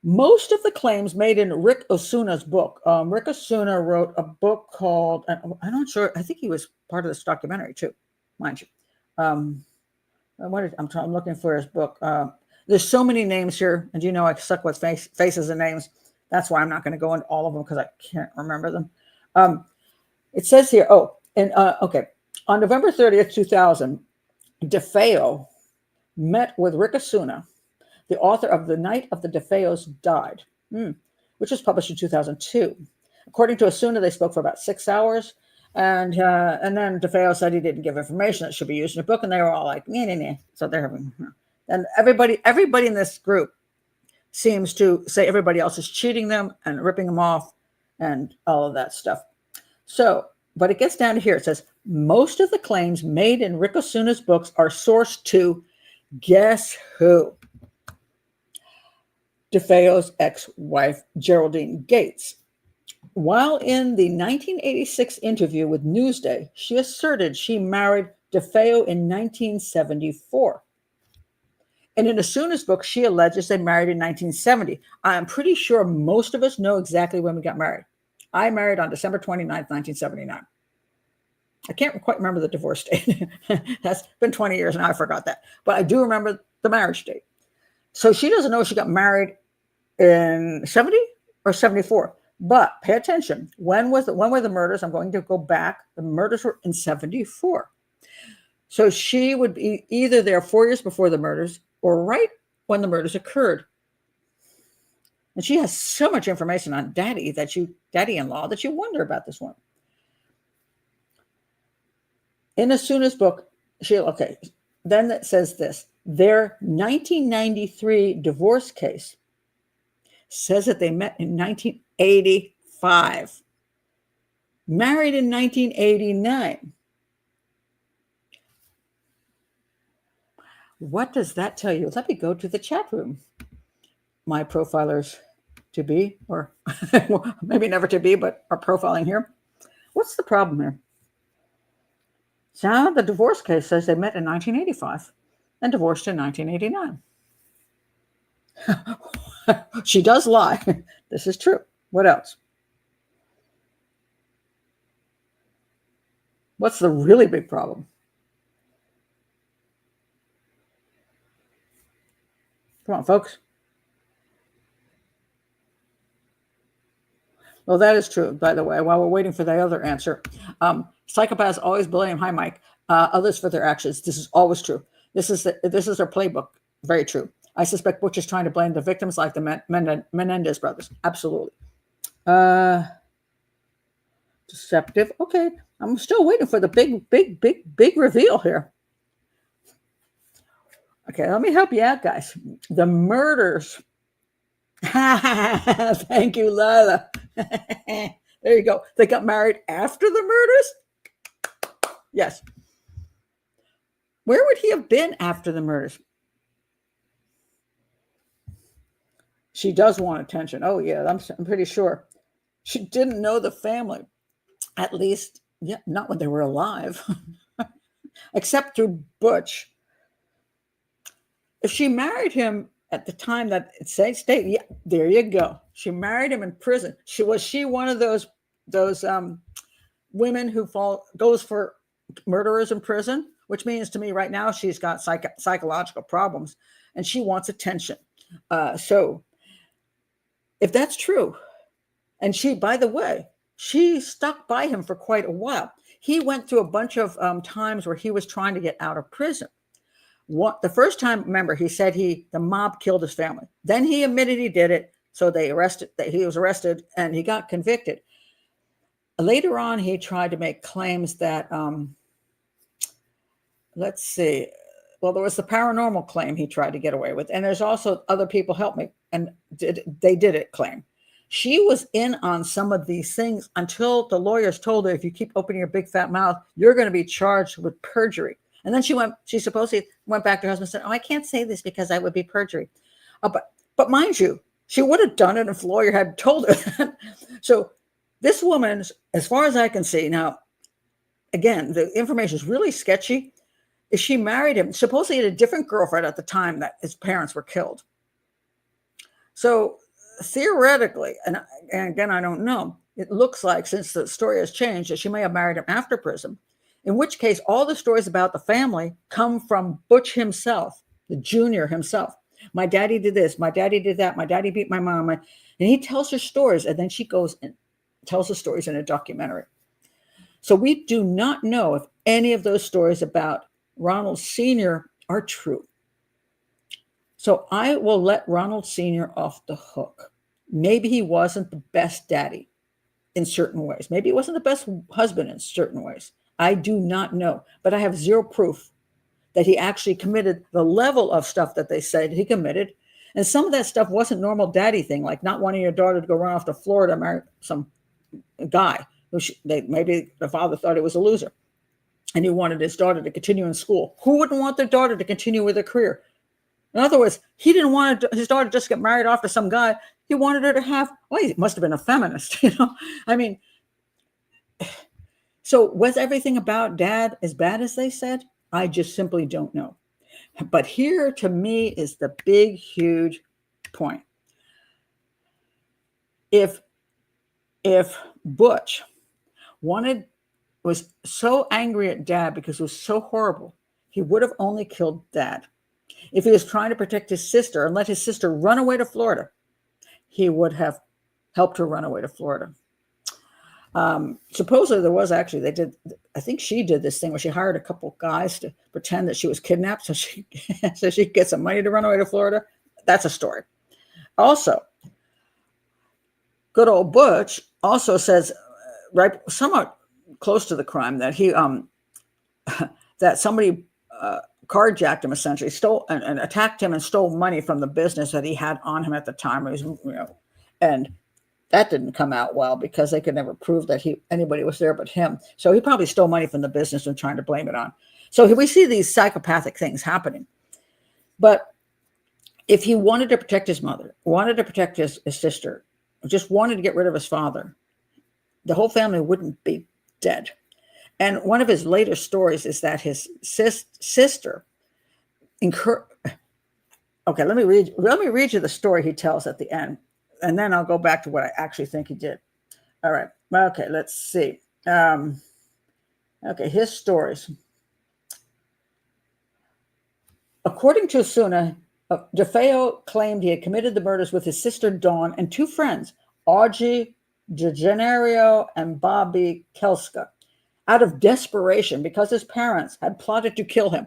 Most of the claims made in Rick Osuna's book. Rick Osuna wrote a book called, I'm not sure, I think he was part of this documentary too, mind you. I'm looking for his book. There's so many names here, and I suck with faces and names. That's why I'm not going to go into all of them, because I can't remember them. It says here, okay. On November 30th, 2000, DeFeo met with Rick Osuna, the author of The Night of the DeFeos Died, which was published in 2002. According to Osuna, they spoke for about 6 hours, and then DeFeo said he didn't give information that should be used in a book, and they were all like, nah. So they're having, and everybody in this group seems to say everybody else is cheating them and ripping them off and all of that stuff. So, but it gets down to here. It says, most of the claims made in Rick Osuna's books are sourced to, guess who? DeFeo's ex-wife, Geraldine Gates. While in the 1986 interview with Newsday, she asserted she married DeFeo in 1974. And in Osuna's book, she alleges they married in 1970. I'm pretty sure most of us know exactly when we got married. I married on December 29th, 1979. I can't quite remember the divorce date. That's been 20 years now. I forgot that. But I do remember the marriage date. So she doesn't know if she got married in 70 or 74. But pay attention. When were the murders? I'm going to go back. The murders were in 74. So she would be either there 4 years before the murders or right when the murders occurred. And she has so much information on daddy-in-law, that you wonder about this one. In Osuna's book, then it says this. Their 1993 divorce case says that they met in 1985, married in 1989. What does that tell you? Let me go to the chat room. My profilers to be, or maybe never to be, but are profiling here. What's the problem here? So the divorce case says they met in 1985 and divorced in 1989. She does lie. This is true. What else? What's the really big problem? Come on, folks. Well, that is true, by the way, while we're waiting for the other answer. Psychopaths always blame, hi, Mike, others for their actions. This is always true. This is their playbook. Very true. I suspect Butch is trying to blame the victims like the Menendez brothers. Absolutely. Deceptive. Okay. I'm still waiting for the big reveal here. Okay, let me help you out, guys. The murders. Thank you, Lila. There you go. They got married after the murders? Yes. Where would he have been after the murders? She does want attention. Oh, yeah, I'm pretty sure. She didn't know the family, at least, yeah, not when they were alive, except through Butch. If she married him at the time that it say state, yeah, there you go. She married him in prison. She one of those women who goes for murderers in prison, which means to me right now she's got psychological problems and she wants attention. So if that's true, and she, by the way, she stuck by him for quite a while. He went through a bunch of times where he was trying to get out of prison. The first time, remember, he said the mob killed his family. Then he admitted he did it. So he was arrested and he got convicted. Later on, he tried to make claims that, let's see, well, there was the paranormal claim he tried to get away with. And there's also other people helped me and they did it claim. She was in on some of these things until the lawyers told her, if you keep opening your big fat mouth, you're going to be charged with perjury. And then she supposedly went back to her husband and said, oh, I can't say this because that would be perjury. But mind you, she would have done it if the lawyer had told her that. So this woman, as far as I can see, now, again, the information is really sketchy. Is she married him? Supposedly he had a different girlfriend at the time that his parents were killed. So theoretically, and again, I don't know, it looks like since the story has changed that she may have married him after prison, in which case all the stories about the family come from Butch himself, the junior himself. My daddy did this, my daddy did that, my daddy beat my mom. And he tells her stories, and then she goes and tells the stories in a documentary. So we do not know if any of those stories about Ronald Sr. are true. So I will let Ronald Sr. off the hook. Maybe he wasn't the best daddy in certain ways. Maybe he wasn't the best husband in certain ways. I do not know, but I have zero proof that he actually committed the level of stuff that they said he committed. And some of that stuff wasn't normal daddy thing, like not wanting your daughter to go run off to Florida and marry some guy who maybe the father thought he was a loser. And he wanted his daughter to continue in school. Who wouldn't want their daughter to continue with her career? In other words, he didn't want his daughter to just get married off to some guy. He wanted her to have, well, he must have been a feminist, you know? I mean, so was everything about dad as bad as they said? I just simply don't know. But here to me is the big, huge point. If Butch was so angry at dad because it was so horrible, he would have only killed dad. If he was trying to protect his sister and let his sister run away to Florida, he would have helped her run away to Florida. Supposedly there was actually, I think she did this thing where she hired a couple guys to pretend that she was kidnapped so she could get some money to run away to Florida. That's a story. Also, good old Butch also says, right, somewhat close to the crime, that he that somebody carjacked him, essentially stole and attacked him and stole money from the business that he had on him at the time. He was, and that didn't come out well because they could never prove that anybody was there but him. So he probably stole money from the business and trying to blame it on. So we see these psychopathic things happening. But if he wanted to protect his mother, wanted to protect his sister, just wanted to get rid of his father, the whole family wouldn't be dead. And one of his later stories is that his sister okay, let me read you the story he tells at the end, and then I'll go back to what I actually think he did. All right. Okay, let's see. Okay, his stories. According to Osuna, DeFeo claimed he had committed the murders with his sister Dawn and two friends, Audrey DeGenario and Bobby Kelska, out of desperation because his parents had plotted to kill him.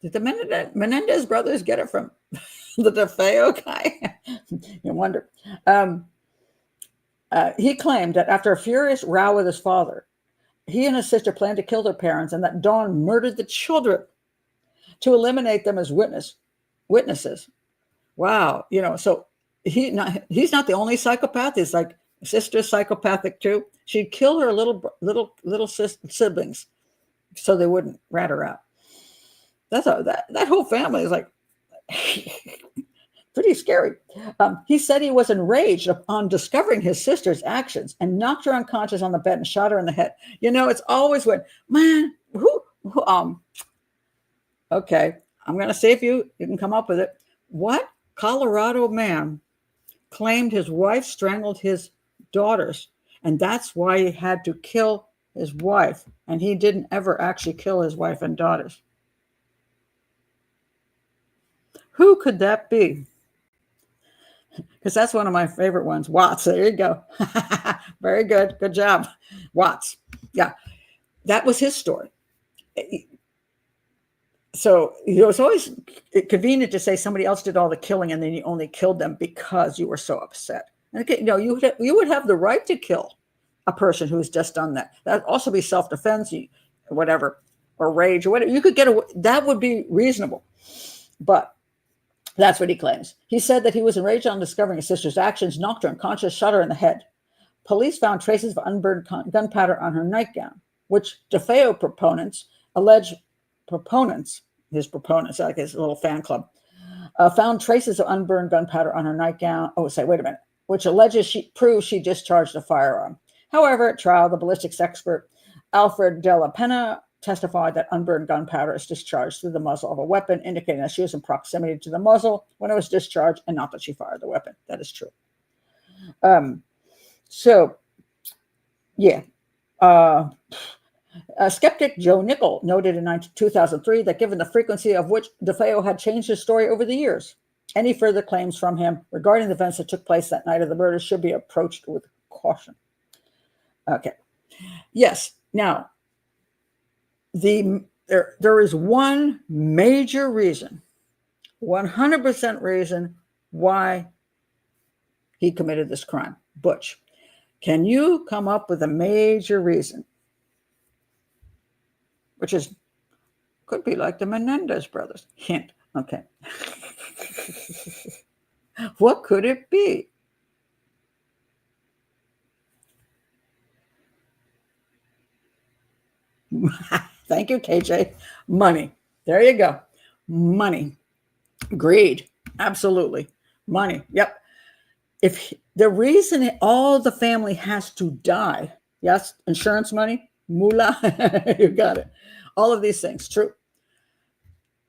Did the Menendez brothers get it from the DeFeo guy? You wonder. He claimed that after a furious row with his father, he and his sister planned to kill their parents and that Dawn murdered the children to eliminate them as witnesses. Wow. So he's not the only psychopath. It's like Sister's psychopathic too. She'd kill her little siblings so they wouldn't rat her out. That whole family is like pretty scary. He said he was enraged upon discovering his sister's actions and knocked her unconscious on the bed and shot her in the head. It's always when, man, okay, I'm going to see if you can come up with it. What Colorado man claimed his wife strangled his daughters, and that's why he had to kill his wife, and he didn't ever actually kill his wife and daughters? Who could that be? Because that's one of my favorite ones. Watts. There you go. Very good. Good job. Watts. Yeah. That was his story. So, it's always convenient to say somebody else did all the killing and then you only killed them because you were so upset. And you would have the right to kill a person who's just done that. That'd also be self-defense, whatever, or rage or whatever. You could get away. That would be reasonable. But that's what he claims. He said that he was enraged on discovering his sister's actions, knocked her unconscious, shot her in the head. Police found traces of unburned gunpowder on her nightgown, which DeFeo his proponents, like his little fan club, found traces of unburned gunpowder on her nightgown. Which alleges proves she discharged a firearm. However, at trial, the ballistics expert Alfred de la Pena testified that unburned gunpowder is discharged through the muzzle of a weapon, indicating that she was in proximity to the muzzle when it was discharged and not that she fired the weapon. That is true. Skeptic Joe Nickel noted in 2003 that given the frequency of which DeFeo had changed his story over the years, any further claims from him regarding the events that took place that night of the murder should be approached with caution. Okay. Yes. Now, there is one major reason, 100% reason why he committed this crime. Butch, can you come up with a major reason? Which could be like the Menendez brothers. Hint. Okay. What could it be? Thank you, KJ. Money. There you go. Money. Greed. Absolutely. Money. Yep. If the reason all the family has to die, yes, insurance money, moolah, you got it. All of these things, true.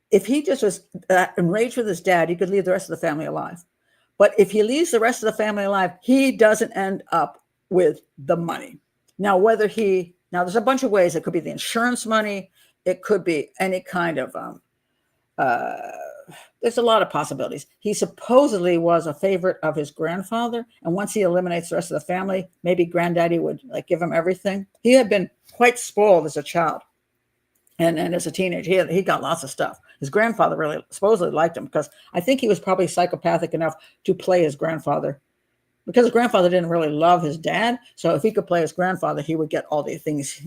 If he just was enraged with his dad, he could leave the rest of the family alive. But if he leaves the rest of the family alive, he doesn't end up with the money. Now, there's a bunch of ways. It could be the insurance money. It could be any kind of, there's a lot of possibilities. He supposedly was a favorite of his grandfather. And once he eliminates the rest of the family, maybe granddaddy would give him everything. He had been quite spoiled as a child. And as a teenager, he got lots of stuff. His grandfather really supposedly liked him because I think he was probably psychopathic enough to play his grandfather because his grandfather didn't really love his dad. So if he could play his grandfather, he would get all the things,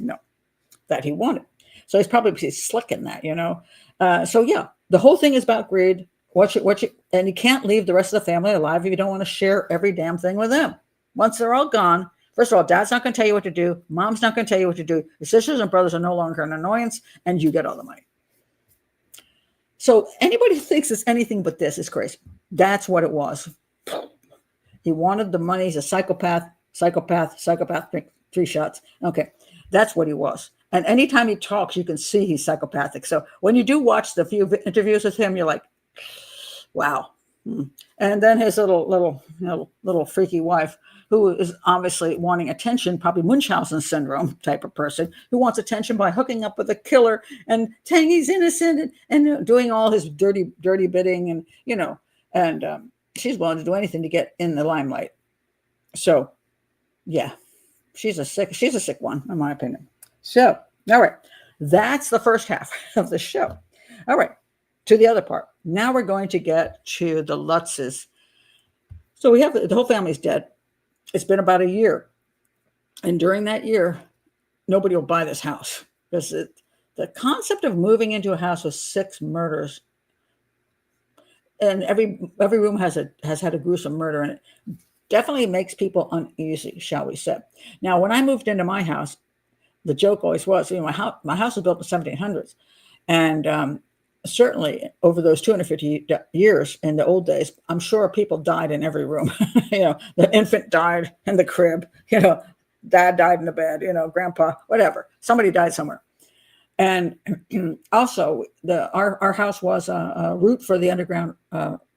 that he wanted. So he's probably slick in that, the whole thing is about greed. And you can't leave the rest of the family alive if you don't want to share every damn thing with them. Once they're all gone, first of all, dad's not going to tell you what to do. Mom's not going to tell you what to do. Your sisters and brothers are no longer an annoyance, and you get all the money. So anybody who thinks it's anything but this is crazy. That's what it was. He wanted the money. He's a psychopath, 3 shots. Okay, that's what he was. And anytime he talks, you can see he's psychopathic. So when you do watch the few interviews with him, you're like, wow. And then his little freaky wife, who is obviously wanting attention, probably Munchausen syndrome type of person, who wants attention by hooking up with a killer and saying he's innocent and doing all his dirty bidding and she's willing to do anything to get in the limelight. So, yeah, she's a sick one, in my opinion. So, all right, that's the first half of the show. All right, to the other part. Now we're going to get to the Lutzes. So we have the whole family's dead. It's been about a year. And during that year, nobody will buy this house because the concept of moving into a house with 6 murders, and every room has had a gruesome murder in it, definitely makes people uneasy, shall we say. Now, when I moved into my house, the joke always was, my house was built in the 1700s. And certainly over those 250 years in the old days, I'm sure people died in every room. The infant died in the crib, dad died in the bed, grandpa, whatever. Somebody died somewhere. And also, our house was a route for the Underground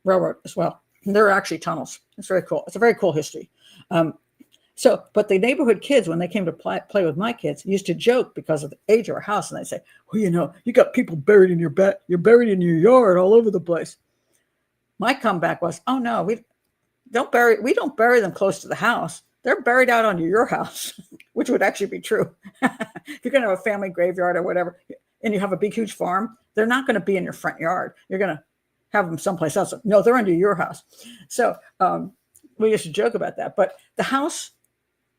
Railroad as well. And there are actually tunnels. It's very cool. It's a very cool history. But the neighborhood kids, when they came to play with my kids, used to joke because of the age of our house. And they'd say, well, you got people buried in your bed. You're buried in your yard all over the place. My comeback was, oh, no, we don't bury them close to the house. They're buried out under your house, which would actually be true. If you're going to have a family graveyard or whatever, and you have a big, huge farm, they're not going to be in your front yard. You're going to have them someplace else. No, they're under your house. So we used to joke about that. But the house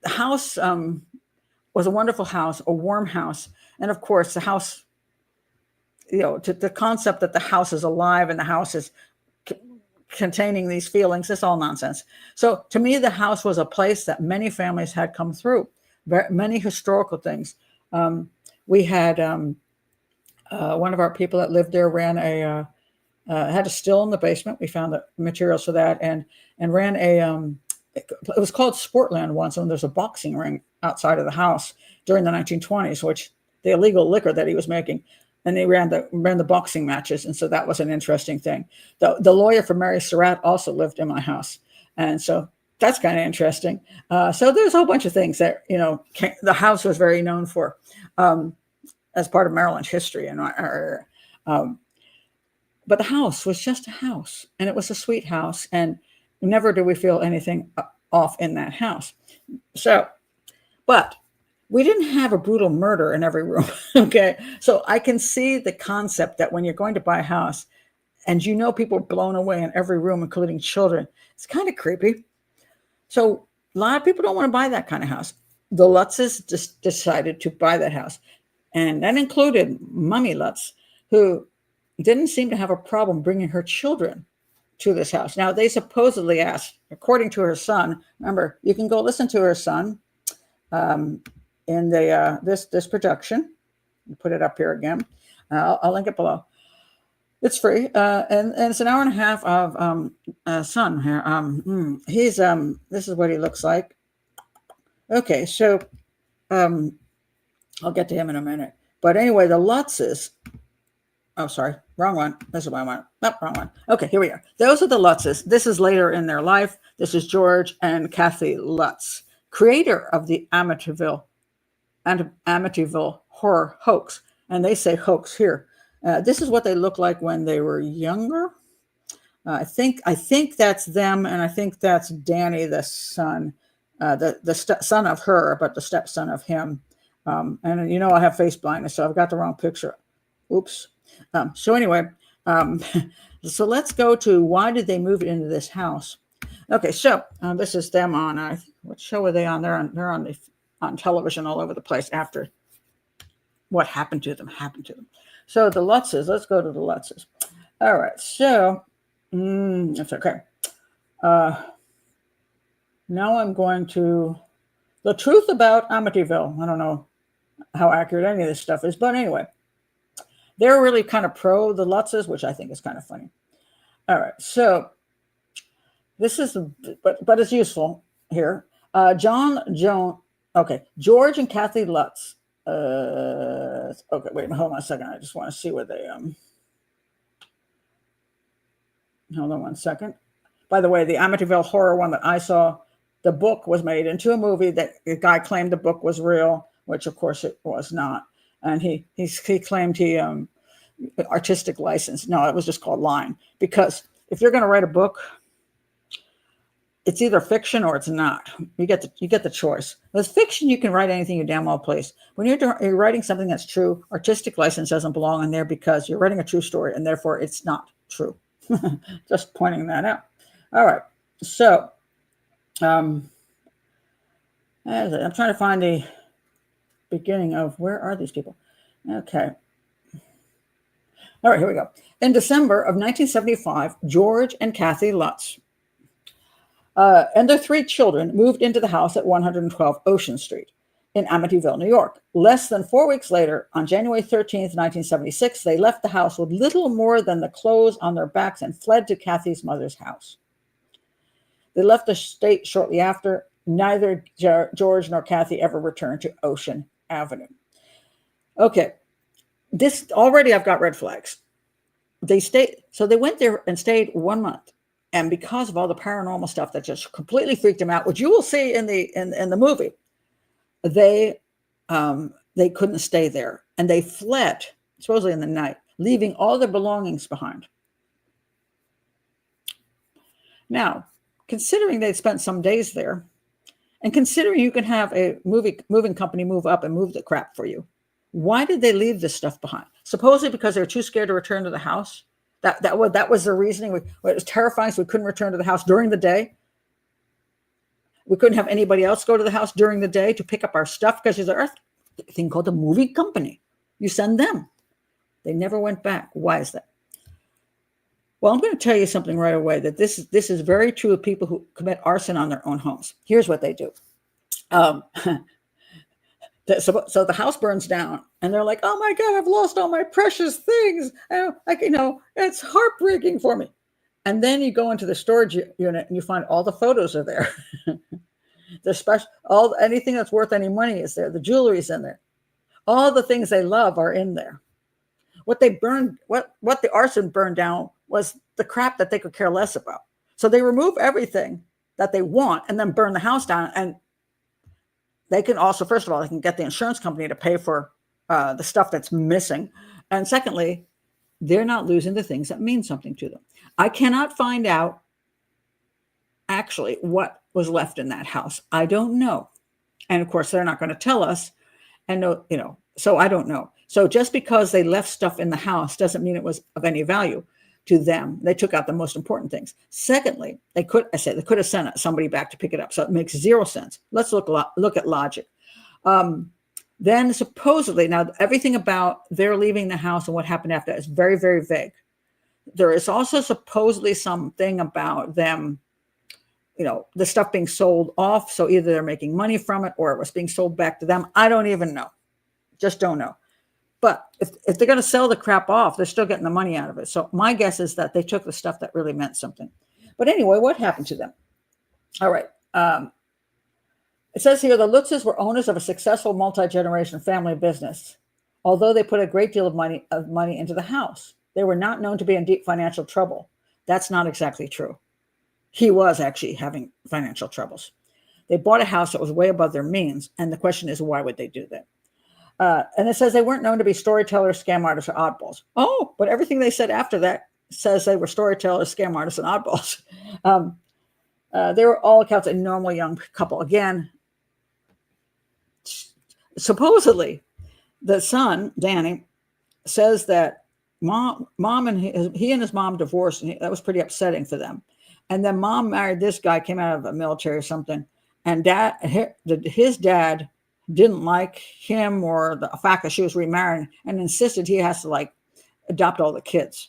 was a wonderful house, a warm house. And of course, the house, the concept that the house is alive and the house is containing these feelings, it's all nonsense. So to me, the house was a place that many families had come through, many historical things. We had one of our people that lived there had a still in the basement. We found the materials for that and ran it was called Sportland once, and there's a boxing ring outside of the house during the 1920s, which the illegal liquor that he was making. And they ran the boxing matches. And so that was an interesting thing. The lawyer for Mary Surratt also lived in my house. And so that's kind of interesting. So there's a whole bunch of things that, the house was very known for as part of Maryland's history. But the house was just a house, and it was a sweet house. And never did we feel anything off in that house. But we didn't have a brutal murder in every room. Okay. So I can see the concept that when you're going to buy a house and people are blown away in every room, including children, it's kind of creepy. So a lot of people don't want to buy that kind of house. The Lutzes just decided to buy that house. And that included Mummy Lutz, who didn't seem to have a problem bringing her children to this house. Now, they supposedly asked, according to her son, remember, you can go listen to her son, in the this production. Put it up here again. I'll link it below. It's free, and it's an hour and a half of son here. He's this is what he looks like. Okay, so I'll get to him in a minute. But anyway, the Lutzes. Oh, sorry, wrong one. This is what I want. Nope, wrong one. Okay, here we are. Those are the Lutzes. This is later in their life. This is George and Kathy Lutz, creator of the Amityville horror hoax. And they say hoax here. This is what they look like when they were younger. I think that's them, and I think that's Danny, the son, the son of her, but the stepson of him. And I have face blindness, so I've got the wrong picture. Oops. So anyway, so let's go to why did they move into this house? Okay, so this is them on what show are they on? They're on television all over the place after what happened to them. So the Lutzes, let's go to the Lutzes. All right, so that's okay. Now I'm going to the truth about Amityville. I don't know how accurate any of this stuff is, but anyway, they're really kind of pro the Lutzes, which I think is kind of funny. All right, so this is, but it's useful here. George and Kathy Lutz. Okay, wait, hold on a second. I just want to see where they hold on one second. By the way, the Amityville horror one that I saw, the book was made into a movie that the guy claimed the book was real, which of course it was not. And he claimed he artistic license. No, it was just called lying. Because if you're going to write a book, it's either fiction or it's not. You get the choice. With fiction, you can write anything you damn well please. When you're writing something that's true, artistic license doesn't belong in there because you're writing a true story and therefore it's not true. Just pointing that out. All right. So I'm trying to find the beginning of where are these people? Okay. All right, here we go. In December of 1975, George and Kathy Lutz and their 3 children moved into the house at 112 Ocean Street in Amityville, New York. Less than 4 weeks later, on January 13th, 1976, they left the house with little more than the clothes on their backs and fled to Kathy's mother's house. They left the state shortly after. Neither George nor Kathy ever returned to Ocean Avenue. Okay, this already I've got red flags. They went there and stayed 1 month. And because of all the paranormal stuff that just completely freaked them out, which you will see in the movie, they couldn't stay there. And they fled, supposedly in the night, leaving all their belongings behind. Now, considering they'd spent some days there, and considering you can have a moving company move up and move the crap for you, why did they leave this stuff behind? Supposedly because they were too scared to return to the house. That was the reasoning. It was terrifying, so we couldn't return to the house during the day. We couldn't have anybody else go to the house during the day to pick up our stuff because there's a thing called a moving company. You send them. They never went back. Why is that? Well, I'm going to tell you something right away, that this is very true of people who commit arson on their own homes. Here's what they do. So the house burns down, and they're like, "Oh my God, I've lost all my precious things. It's heartbreaking for me." And then you go into the storage unit and you find all the photos are there. Anything that's worth any money is there. The jewelry's in there. All the things they love are in there. What the arson burned down was the crap that they could care less about. So they remove everything that they want and then burn the house down. And they can also, first of all, they can get the insurance company to pay for the stuff that's missing. And secondly, they're not losing the things that mean something to them. I cannot find out actually what was left in that house. I don't know. And of course, they're not going to tell us. And so I don't know. So just because they left stuff in the house doesn't mean it was of any value to them. They took out the most important things. Secondly, they could have sent somebody back to pick it up. So it makes zero sense. Let's look at logic. Then supposedly, now everything about their leaving the house and what happened after that is very, very vague. There is also supposedly something about them, the stuff being sold off. So either they're making money from it or it was being sold back to them. I don't even know. Just don't know. But if they're going to sell the crap off, they're still getting the money out of it. So my guess is that they took the stuff that really meant something. But anyway, what happened to them? All right. It says here, the Lutzes were owners of a successful multi-generation family business. Although they put a great deal of money into the house, they were not known to be in deep financial trouble. That's not exactly true. He was actually having financial troubles. They bought a house that was way above their means. And the question is, why would they do that? And it says they weren't known to be storytellers, scam artists, or oddballs. Oh, but everything they said after that says they were storytellers, scam artists, and oddballs. They were all accounts a normal young couple. Again, supposedly, the son, Danny, says that mom and he and his mom divorced, and that was pretty upsetting for them. And then mom married this guy, came out of the military or something, and his dad didn't like him or the fact that she was remarrying and insisted he has to adopt all the kids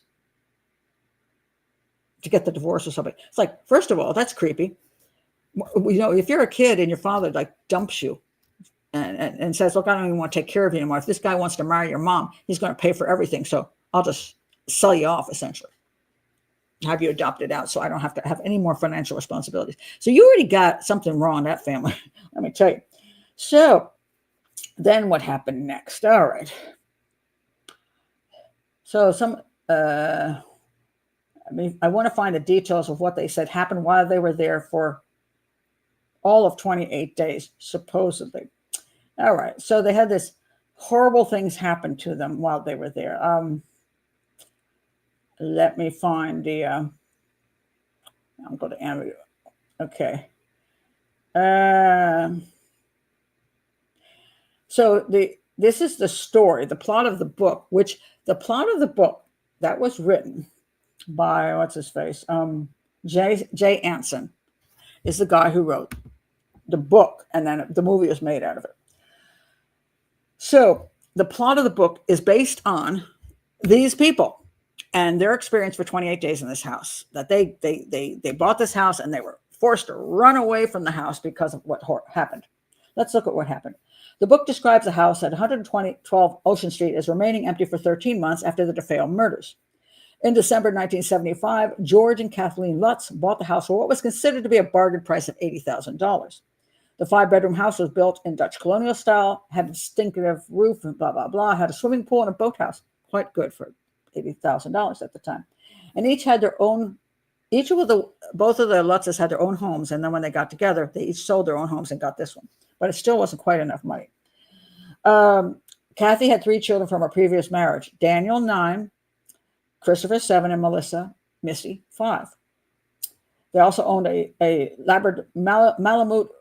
to get the divorce or something. It's like, first of all, that's creepy. If you're a kid and your father dumps you and says, "Look, I don't even want to take care of you anymore. If this guy wants to marry your mom, he's going to pay for everything. So I'll just sell you off, essentially. Have you adopted out so I don't have to have any more financial responsibilities." So you already got something wrong in that family. Let me tell you. So then what happened next? All right. So I want to find the details of what they said happened while they were there for all of 28 days, supposedly. All right. So they had this horrible things happen to them while they were there. Let me find I'm going to Andrew. Okay. So this is the story, the plot of the book, that was written by, what's his face? Jay Anson is the guy who wrote the book, and then the movie was made out of it. So the plot of the book is based on these people and their experience for 28 days in this house. That they bought this house and they were forced to run away from the house because of what happened. Let's look at what happened. The book describes a house at 112 Ocean Street as remaining empty for 13 months after the DeFeo murders. In December 1975, George and Kathleen Lutz bought the house for what was considered to be a bargain price of $80,000. The 5-bedroom house was built in Dutch colonial style, had a distinctive roof and blah, blah, blah, had a swimming pool and a boathouse. Quite good for $80,000 at the time. And both of the Lutzes had their own homes. And then when they got together, they each sold their own homes and got this one. But it still wasn't quite enough money. Kathy had 3 children from her previous marriage: Daniel, 9, Christopher, 7, and Melissa, Missy, 5. They also owned a Labrador, Malamute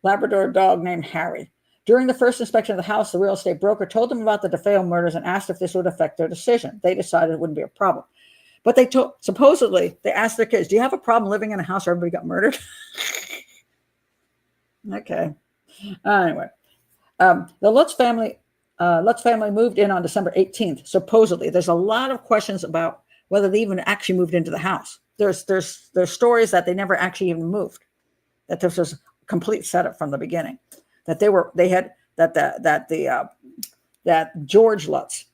Labrador dog named Harry. During the first inspection of the house, the real estate broker told them about the DeFeo murders and asked if this would affect their decision. They decided it wouldn't be a problem. But supposedly, they asked their kids, do you have a problem living in a house where everybody got murdered? Okay. Anyway, the Lutz family moved in on December 18th. Supposedly, there's a lot of questions about whether they even actually moved into the house. There's stories that they never actually even moved, that this was a complete setup from the beginning, that George Lutz,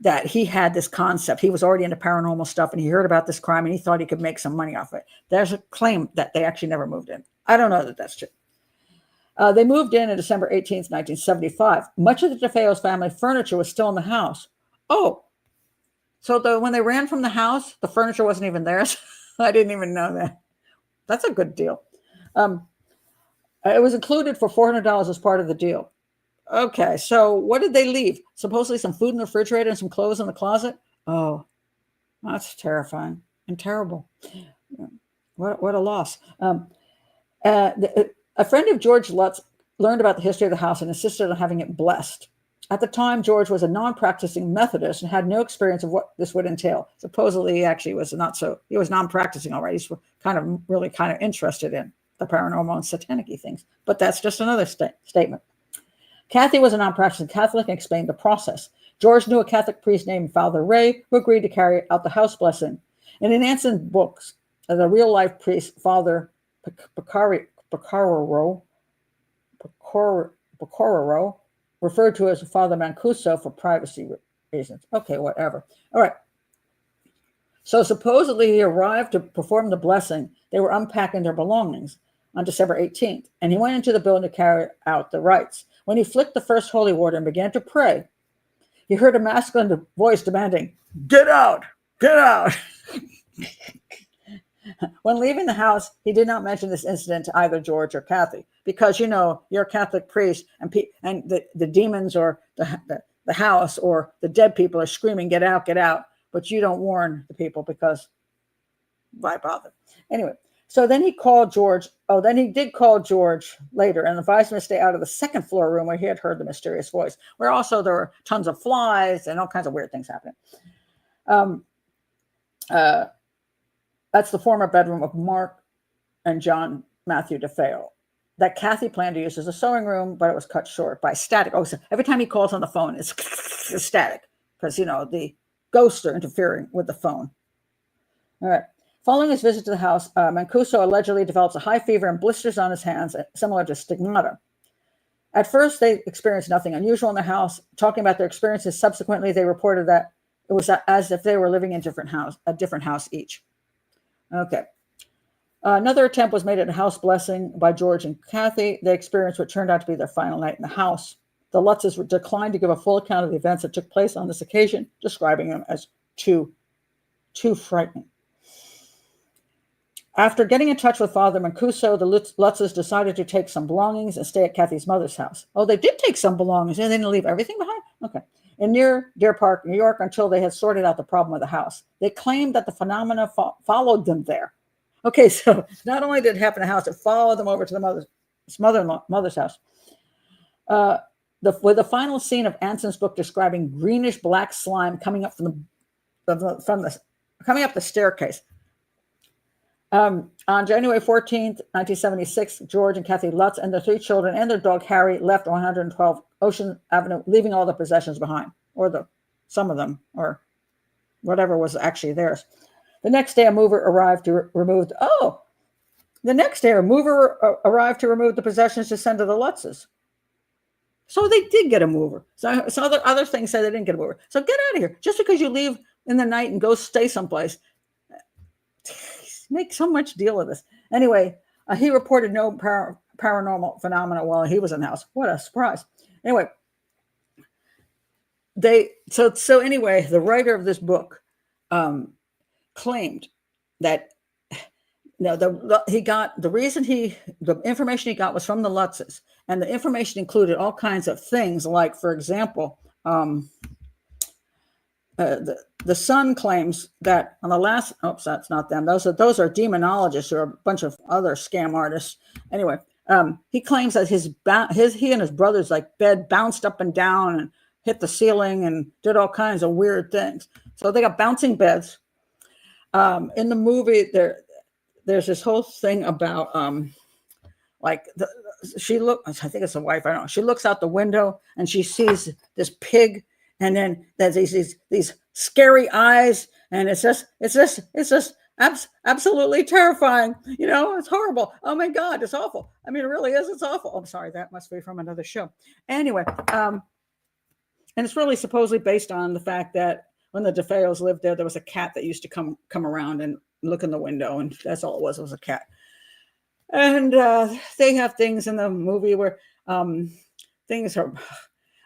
that he had this concept. He was already into paranormal stuff, and he heard about this crime, and he thought he could make some money off it. There's a claim that they actually never moved in. I don't know that that's true. They moved in on December 18th, 1975. Much of the DeFeo's family furniture was still in the house. Oh, so when they ran from the house, the furniture wasn't even theirs? I didn't even know that. That's a good deal. It was included for $400 as part of the deal. Okay, so what did they leave? Supposedly some food in the refrigerator and some clothes in the closet? Oh, that's terrifying and terrible. What a loss. A friend of George Lutz learned about the history of the house and insisted on having it blessed. At the time, George was a non-practicing Methodist and had no experience of what this would entail. Supposedly, he actually was he was non-practicing already. He's really interested in the paranormal and satanic-y things. But that's just another statement. Kathy was a non-practicing Catholic and explained the process. George knew a Catholic priest named Father Ray who agreed to carry out the house blessing. And in Anson's books, the real-life priest, Father Picaro, referred to as Father Mancuso for privacy reasons. Okay, whatever. All right. So supposedly he arrived to perform the blessing. They were unpacking their belongings on December 18th, and he went into the building to carry out the rites. When he flicked the first holy water and began to pray, he heard a masculine voice demanding, "Get out! Get out!" When leaving the house, he did not mention this incident to either George or Kathy because, you're a Catholic priest and the demons or the house or the dead people are screaming, "Get out, get out." But you don't warn the people because why bother? Anyway, so then he called George. Oh, then he did call George later and advised him to stay out of the second floor room where he had heard the mysterious voice, where also there were tons of flies and all kinds of weird things happening. That's the former bedroom of Mark and John Matthew DeFeo that Kathy planned to use as a sewing room, but it was cut short by static. Oh, so every time he calls on the phone, it's static because, the ghosts are interfering with the phone. All right. Following his visit to the house, Mancuso allegedly develops a high fever and blisters on his hands, similar to stigmata. At first, they experienced nothing unusual in the house. Talking about their experiences subsequently, they reported that it was as if they were living in a different house each. Okay. Another attempt was made at a house blessing by George and Kathy. They experienced what turned out to be their final night in the house. The Lutzes declined to give a full account of the events that took place on this occasion, describing them as too frightening. After getting in touch with Father Mancuso, the Lutzes decided to take some belongings and stay at Kathy's mother's house. Oh, they did take some belongings. And they didn't leave everything behind? Okay. In near Deer Park, New York, until they had sorted out the problem of the house. They claimed that the phenomena followed them there. Okay, so not only did it happen in the house, it followed them over to the mother's house. With the final scene of Anson's book describing greenish black slime coming up coming up the staircase. On January 14th, 1976, George and Kathy Lutz and their 3 children and their dog Harry left 112 Ocean Avenue, leaving all their possessions behind, or some of them, or whatever was actually theirs. The next day, a mover arrived to remove. The next day, a mover arrived to remove the possessions to send to the Lutzes. So they did get a mover. So other things say they didn't get a mover. So get out of here. Just because you leave in the night and go stay someplace, make so much deal of this. Anyway, he reported no paranormal phenomena while he was in the house. What a surprise. Anyway, anyway, the writer of this book claimed that the information he got was from the Lutzes, and the information included all kinds of things, like, for example, the son claims that on the last, that's not them. Those are demonologists or a bunch of other scam artists. Anyway, he claims that he and his brother's bed bounced up and down and hit the ceiling and did all kinds of weird things. So they got bouncing beds. In the movie, there's this whole thing about I think it's a wife, I don't know. She looks out the window and she sees this pig, and then there's these scary eyes, and it's just absolutely terrifying. It's horrible. Oh my God, it's awful. I mean, it really is. It's awful. I'm sorry, that must be from another show. Anyway, and it's really supposedly based on the fact that when the DeFeos lived there was a cat that used to come around and look in the window, and that's all it was a cat. And they have things in the movie where things are.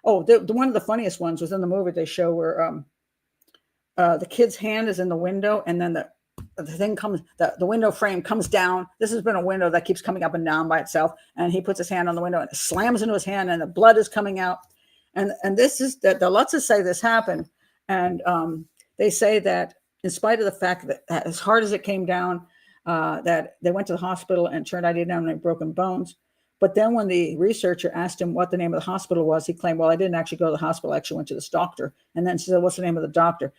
One of the funniest ones was in the movie. They show where the kid's hand is in the window, and then the thing comes, the window frame comes down. This has been a window that keeps coming up and down by itself, and he puts his hand on the window and it slams into his hand, and the blood is coming out. And this is that the Lutzes say this happened, and they say that in spite of the fact that as hard as it came down, that they went to the hospital and turned out he didn't have any broken bones. But then when the researcher asked him what the name of the hospital was, he claimed, well, I didn't actually go to the hospital. I actually went to this doctor. And then she said, what's the name of the doctor?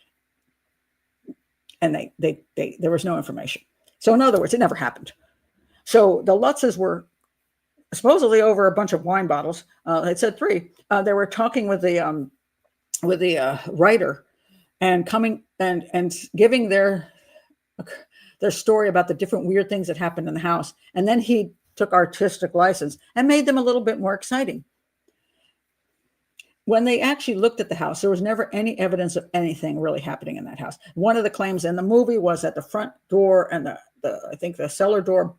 And there was no information. So in other words, it never happened. So the Lutzes were supposedly over a bunch of wine bottles. It said 3. They were talking with the writer and coming and giving their story about the different weird things that happened in the house. And then he took artistic license and made them a little bit more exciting. When they actually looked at the house, there was never any evidence of anything really happening in that house. One of the claims in the movie was that the front door and I think the cellar door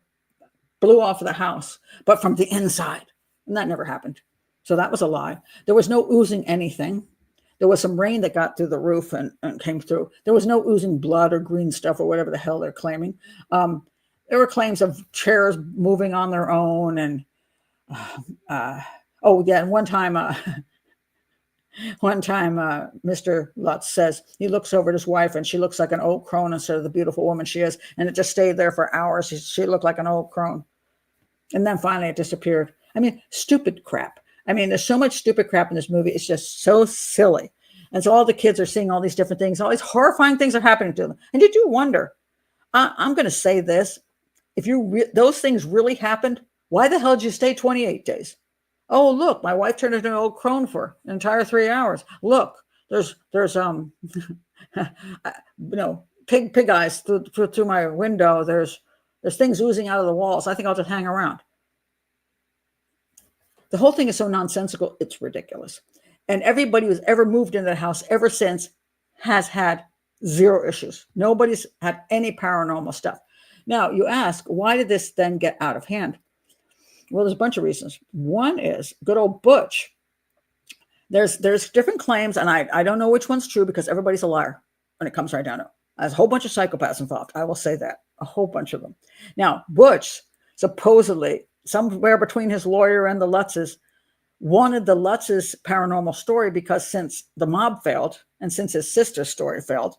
blew off of the house, but from the inside, and that never happened. So that was a lie. There was no oozing anything. There was some rain that got through the roof and came through. There was no oozing blood or green stuff or whatever the hell they're claiming. There were claims of chairs moving on their own. And and one time Mr. Lutz says he looks over at his wife and she looks like an old crone instead of the beautiful woman she is. And it just stayed there for hours. She looked like an old crone. And then finally it disappeared. I mean, stupid crap. I mean, there's so much stupid crap in this movie. It's just so silly. And so all the kids are seeing all these different things. All these horrifying things are happening to them. And did you wonder, I'm going to say this, if those things really happened, why the hell did you stay 28 days? Oh, look, my wife turned into an old crone for an entire 3 hours. Look, there's pig eyes through my window. There's things oozing out of the walls. I think I'll just hang around. The whole thing is so nonsensical, it's ridiculous. And everybody who's ever moved into the house ever since has had 0 issues. Nobody's had any paranormal stuff. Now, you ask, why did this then get out of hand? Well, there's a bunch of reasons. One is good old Butch. There's different claims, and I don't know which one's true because everybody's a liar when it comes right down to it. There's a whole bunch of psychopaths involved. I will say that. A whole bunch of them. Now, Butch supposedly, somewhere between his lawyer and the Lutzes, wanted the Lutzes' paranormal story because since the mob failed and since his sister's story failed,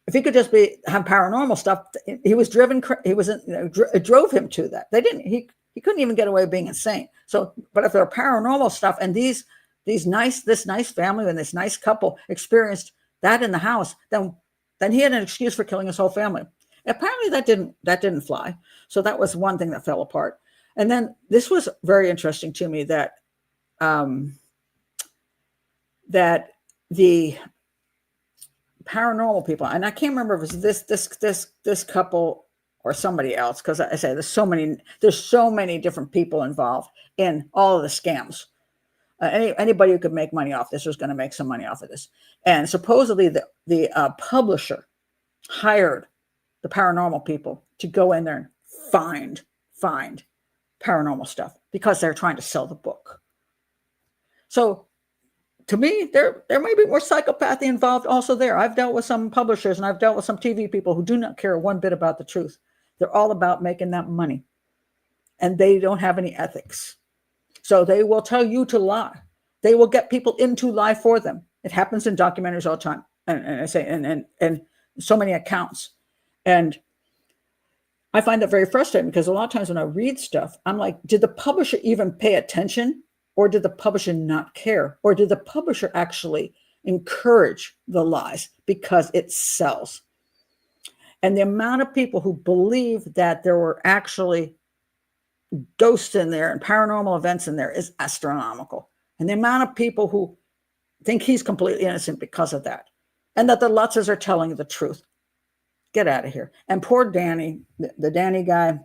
if he could just have paranormal stuff, he was driven. It drove him to that. He couldn't even get away with being insane. So, but if there are paranormal stuff and this nice family and this nice couple experienced that in the house, then he had an excuse for killing his whole family. Apparently that didn't fly. So that was one thing that fell apart. And then this was very interesting to me that the paranormal people, and I can't remember if it was this couple or somebody else, because I say there's so many different people involved in all of the scams. Anybody who could make money off this was going to make some money off of this. And supposedly the publisher hired the paranormal people to go in there and find paranormal stuff because they're trying to sell the book. So to me, there may be more psychopathy involved also there. I've dealt with some publishers and I've dealt with some TV people who do not care one bit about the truth. They're all about making that money, and they don't have any ethics. So they will tell you to lie. They will get people in to lie for them. It happens in documentaries all the time, and I say, and so many accounts. And I find that very frustrating because a lot of times when I read stuff, I'm like, did the publisher even pay attention, or did the publisher not care, or did the publisher actually encourage the lies because it sells? And the amount of people who believe that there were actually ghosts in there and paranormal events in there is astronomical. And the amount of people who think he's completely innocent because of that, and that the Lutzes are telling the truth. Get out of here. And poor Danny, the Danny guy,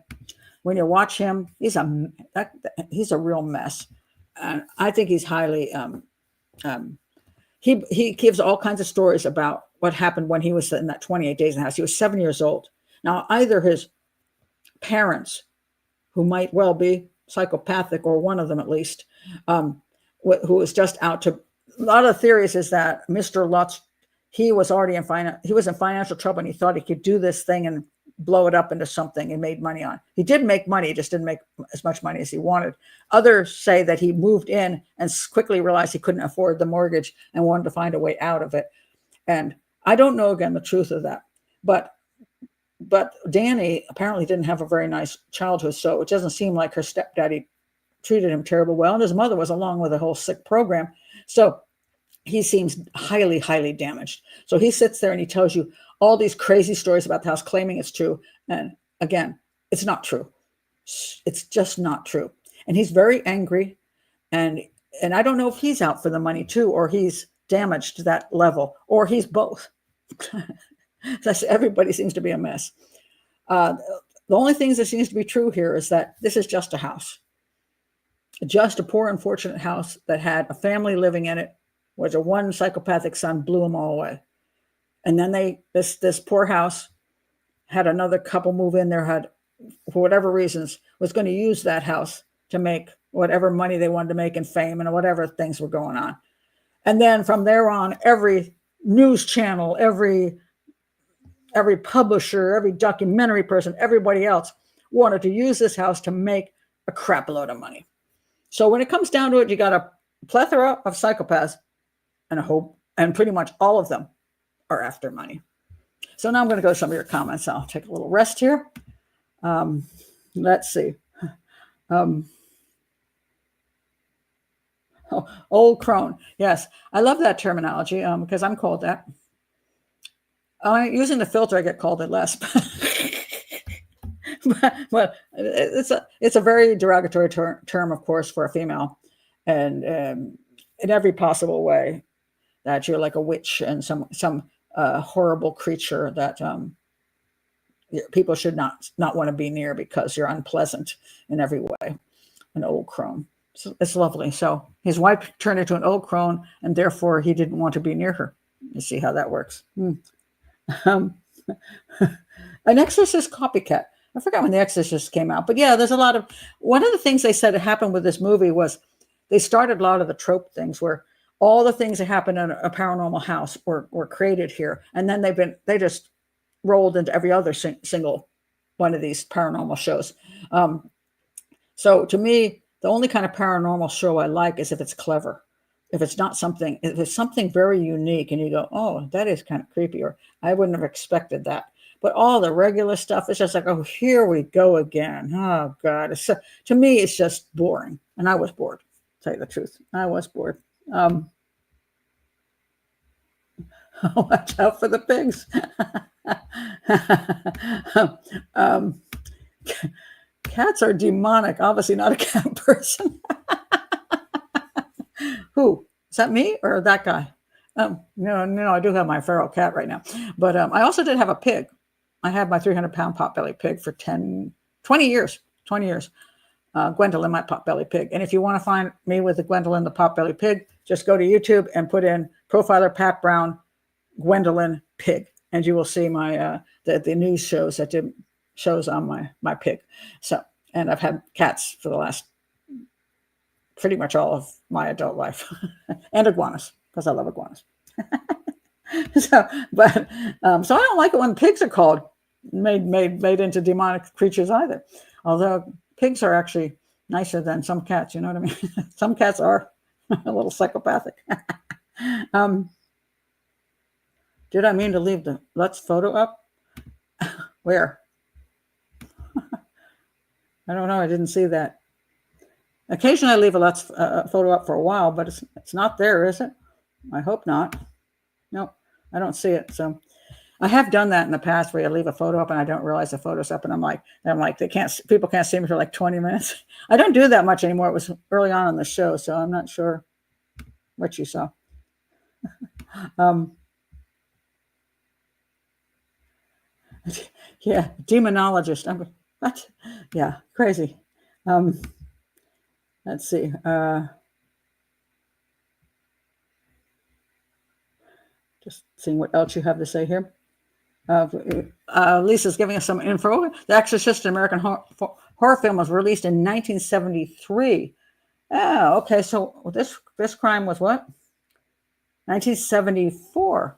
when you watch him, he's a real mess. And I think he's highly, he gives all kinds of stories about what happened when he was in that 28 days in the house. He was 7 years old. Now, either his parents, who might well be psychopathic, or one of them at least, who was just out to, a lot of theories is that Mr. Lutz, he was already in financial trouble, and he thought he could do this thing and blow it up into something and made money on. He did make money, he just didn't make as much money as he wanted. Others say that he moved in and quickly realized he couldn't afford the mortgage and wanted to find a way out of it. And I don't know, again, the truth of that. But Danny apparently didn't have a very nice childhood, so it doesn't seem like her stepdaddy treated him terribly well. And his mother was along with a whole sick program. So he seems highly, highly damaged. So he sits there and he tells you all these crazy stories about the house, claiming it's true. And again, it's not true. It's just not true. And he's very angry. And I don't know if he's out for the money too, or he's damaged to that level, or he's both. Everybody seems to be a mess. The only things that seems to be true here is that this is just a house. Just a poor, unfortunate house that had a family living in it, where the one psychopathic son blew them all away. And then this poor house had another couple move in there, had, for whatever reasons, was going to use that house to make whatever money they wanted to make in fame and whatever things were going on. And then from there on, every news channel, every publisher, every documentary person, everybody else wanted to use this house to make a crap load of money. So when it comes down to it, you got a plethora of psychopaths, and pretty much all of them are after money. So now I'm going to go to some of your comments. I'll take a little rest here. Let's see. Old crone. Yes, I love that terminology because I'm called that. Using the filter, I get called it less. but it's a very derogatory term, of course, for a female, and in every possible way, that you're like a witch and some horrible creature that people should not want to be near because you're unpleasant in every way. An old crone. It's lovely. So his wife turned into an old crone, and therefore he didn't want to be near her. You see how that works. An Exorcist copycat. I forgot when The Exorcist came out, but yeah, there's a lot of, one of the things they said happened with this movie was they started a lot of the trope things where all the things that happen in a paranormal house were created here. And then they just rolled into every other single one of these paranormal shows. So to me, the only kind of paranormal show I like is if it's clever. If it's something very unique and you go, oh, that is kind of creepy, or I wouldn't have expected that. But all the regular stuff is just like, oh, here we go again. Oh, God. To me, it's just boring. And I was bored, to tell you the truth. I was bored. Watch out for the pigs. Cats are demonic. Obviously not a cat person. Who? Is that me or that guy? No, I do have my feral cat right now, but I also did have a pig. I had my 300-pound potbelly pig for 20 years. 20 years. Gwendolyn, my potbelly pig. And if you want to find me with the Gwendolyn, the potbelly pig, just go to YouTube and put in Profiler Pat Brown, Gwendolyn pig, and you will see my the news shows that did shows on my pig. So, and I've had cats for the last pretty much all of my adult life, and iguanas, because I love iguanas. So, but so I don't like it when pigs are called made into demonic creatures either. Although pigs are actually nicer than some cats, you know what I mean? Some cats are a little psychopathic. Did I mean to leave the Let's photo up? Where? I don't know. I didn't see that. Occasionally I leave a Let's photo up for a while, but it's not there, is it? I hope not. No, I don't see it. So I have done that in the past where I leave a photo up and I don't realize the photo's up, and I'm like, people can't see me for like 20 minutes. I don't do that much anymore. It was early on in the show, so I'm not sure what you saw. Yeah, demonologist. What? Yeah, crazy. Let's see. Just seeing what else you have to say here. Lisa's giving us some info. The Exorcist, an American horror film, was released in 1973. Oh, okay. So this crime was what? 1974.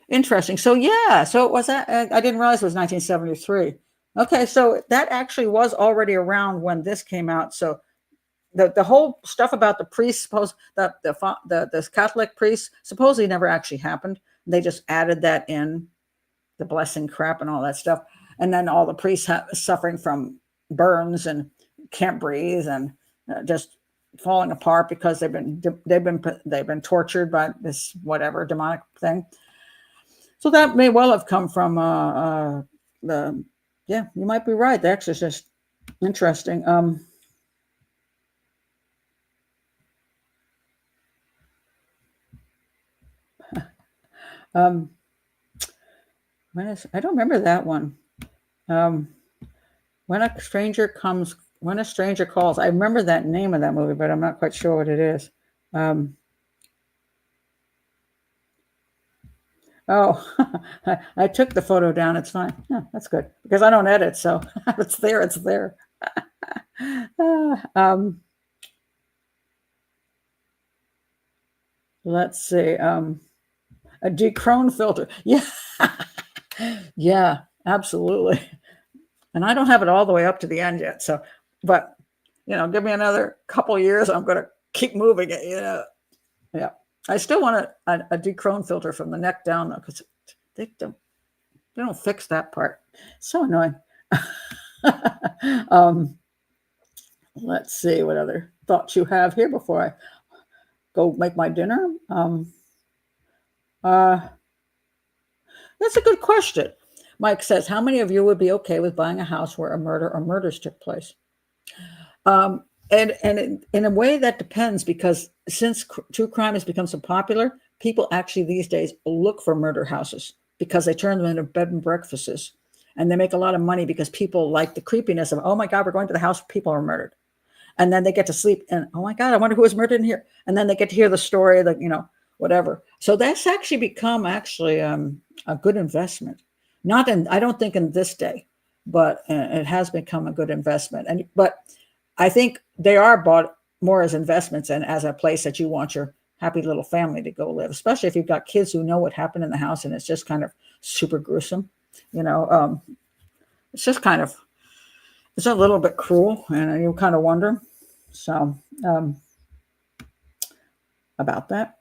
Interesting. So yeah. So it was that. I didn't realize it was 1973. Okay. So that actually was already around when this came out. So the whole stuff about the priests, the Catholic priests, supposedly never actually happened. They just added that in, the blessing crap and all that stuff. And then all the priests suffering from burns and can't breathe and just falling apart because they've been tortured by this whatever demonic thing. So that may well have come from yeah, you might be right. The Exorcist. Interesting. I don't remember that one. When a Stranger Calls. I remember that name of that movie, but I'm not quite sure what it is. Oh, I took the photo down. It's fine. Yeah, that's good because I don't edit, so it's there. It's there. Let's see. A de-crone filter. Yeah. Yeah, absolutely. And I don't have it all the way up to the end yet. So, but give me another couple of years. I'm going to keep moving it. Yeah. I still want a de-crone filter from the neck down though, because they don't fix that part. So annoying. Let's see what other thoughts you have here before I go make my dinner. That's a good question. Mike says, how many of you would be okay with buying a house where a murder or murders took place? And in a way that depends, because since true crime has become so popular, people actually these days look for murder houses because they turn them into bed and breakfasts, and they make a lot of money because people like the creepiness of, oh my God, we're going to the house where people are murdered. And then they get to sleep and, oh my God, I wonder who was murdered in here. And then they get to hear the story, whatever. So that's actually become a good investment. I don't think in this day, but it has become a good investment. But I think they are bought more as investments and as a place that you want your happy little family to go live, especially if you've got kids who know what happened in the house and it's just kind of super gruesome. It's just kind of, it's a little bit cruel, and you kind of wonder. So about that.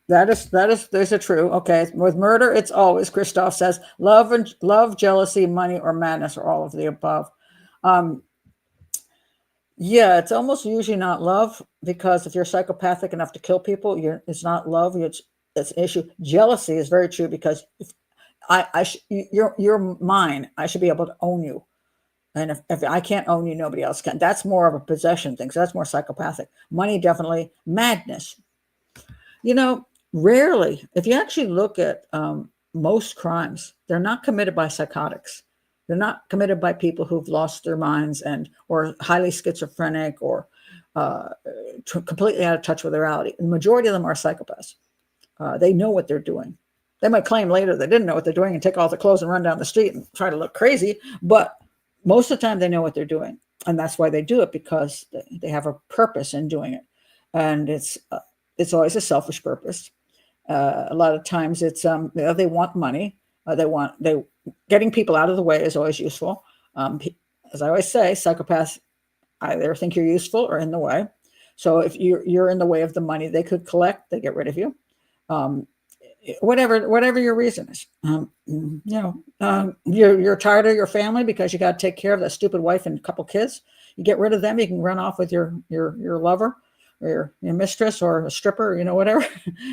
There's a true. Okay. With murder, it's always, Christoph says, love, jealousy, money, or madness, or all of the above. Yeah, it's almost usually not love, because if you're psychopathic enough to kill people, it's not love. It's an issue. Jealousy is very true, because if you're mine, I should be able to own you. And if I can't own you, nobody else can. That's more of a possession thing. So that's more psychopathic. Money, definitely. Madness. You know, rarely, if you actually look at most crimes, they're not committed by psychotics. They're not committed by people who've lost their minds and or highly schizophrenic or uh, completely out of touch with reality. The majority of them are psychopaths. They know what they're doing. They might claim later they didn't know what they're doing and take off their clothes and run down the street and try to look crazy, but most of the time they know what they're doing, and that's why they do it, because they have a purpose in doing it, and it's always a selfish purpose. A lot of times it's they want money. They getting people out of the way is always useful. As I always say, psychopaths either think you're useful or in the way. So if you're in the way of the money they could collect, they get rid of you. Um, whatever your reason is. You're tired of your family because you got to take care of that stupid wife and a couple kids. You get rid of them, you can run off with your lover or your mistress or a stripper, whatever.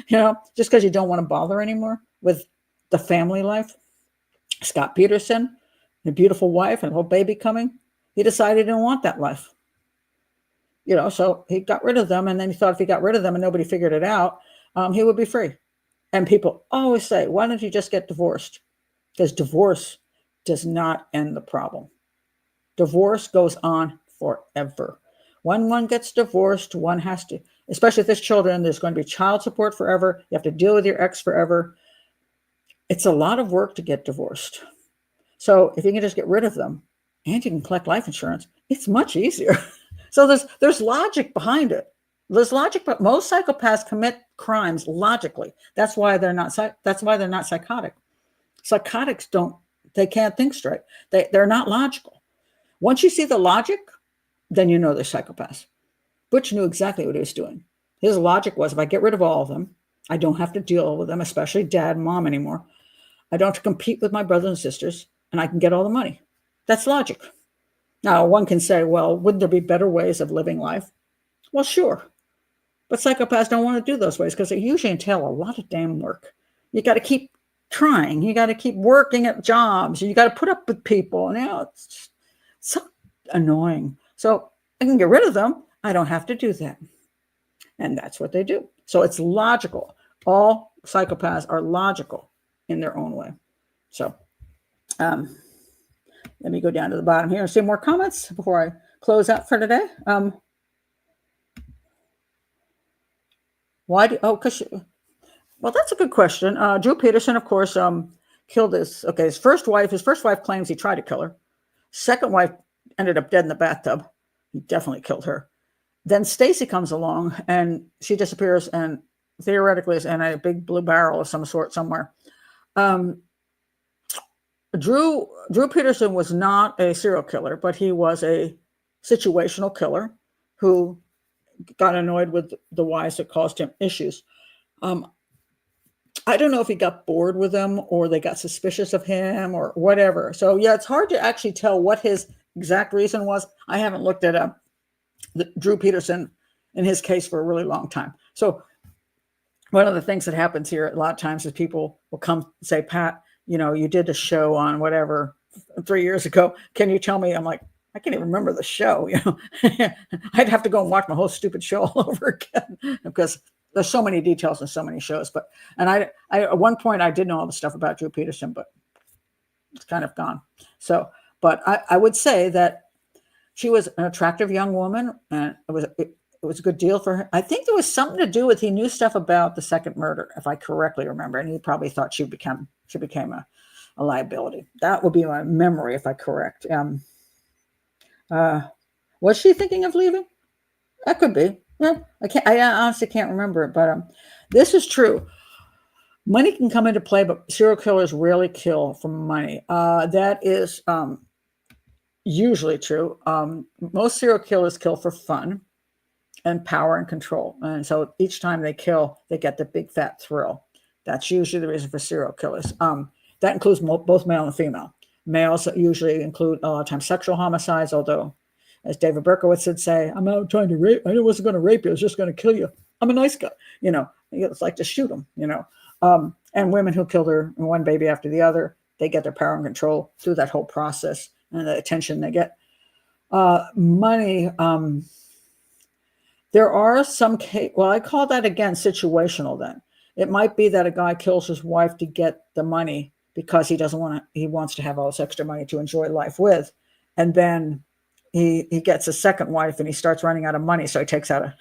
Just because you don't want to bother anymore with the family life. Scott Peterson, a beautiful wife and a whole baby coming, he decided he didn't want that life. So he got rid of them, and then he thought if he got rid of them and nobody figured it out, he would be free. And people always say, why don't you just get divorced? Because divorce does not end the problem. Divorce goes on forever. When one gets divorced, one has to, especially if there's children, there's going to be child support forever. You have to deal with your ex forever. It's a lot of work to get divorced. So if you can just get rid of them and you can collect life insurance, it's much easier. So there's logic behind it. There's logic, but most psychopaths commit crimes logically. That's why they're not psychotic. Psychotics they can't think straight. They're not logical. Once you see the logic, then you know they're psychopaths. Butch knew exactly what he was doing. His logic was, if I get rid of all of them, I don't have to deal with them, especially dad and mom anymore. I don't have to compete with my brothers and sisters, and I can get all the money. That's logic. Now, one can say, well, wouldn't there be better ways of living life? Well, sure. But psychopaths don't want to do those ways because they usually entail a lot of damn work. You got to keep trying. You got to keep working at jobs. You got to put up with people. It's just so annoying. So I can get rid of them. I don't have to do that. And that's what they do. So it's logical. All psychopaths are logical in their own way. So let me go down to the bottom here and see more comments before I close out for today. Why do, well, that's a good question. Drew Peterson, of course, killed his first wife. His first wife claims he tried to kill her. Second wife ended up dead in the bathtub. He definitely killed her. Then Stacy comes along and she disappears and theoretically is in a big blue barrel of some sort somewhere. Drew Peterson was not a serial killer, but he was a situational killer who got annoyed with the wives that caused him issues. I don't know if he got bored with them or they got suspicious of him or whatever. So yeah, it's hard to actually tell what his exact reason was. I haven't looked at Drew Peterson in his case for a really long time. So one of the things that happens here a lot of times is people will come and say, Pat, you did a show on whatever 3 years ago. Can you tell me? I'm like, I can't even remember the show. I'd have to go and watch my whole stupid show all over again because there's so many details and so many shows. And I at one point I did know all the stuff about Drew Peterson, but it's kind of gone. So, but I would say that she was an attractive young woman, and it was a good deal for her. I think there was something to do with he knew stuff about the second murder, if I correctly remember, and he probably thought she became a liability. That would be my memory, if I correct. Was she thinking of leaving? That could be. Yeah, I honestly can't remember it, but this is true. Money can come into play, but serial killers rarely kill for money. That is usually true. Most serial killers kill for fun and power and control. And so each time they kill, they get the big fat thrill. That's usually the reason for serial killers. That includes both male and female. Males usually include a lot of times sexual homicides, although, as David Berkowitz would say, I'm out trying to rape. I wasn't going to rape you. I was just going to kill you. I'm a nice guy. It's like to shoot them, and women who kill their one baby after the other, they get their power and control through that whole process and the attention they get. Money, There are some well, I call that again situational then. It might be that a guy kills his wife to get the money because he wants to have all this extra money to enjoy life with. And then he gets a second wife and he starts running out of money. So he takes out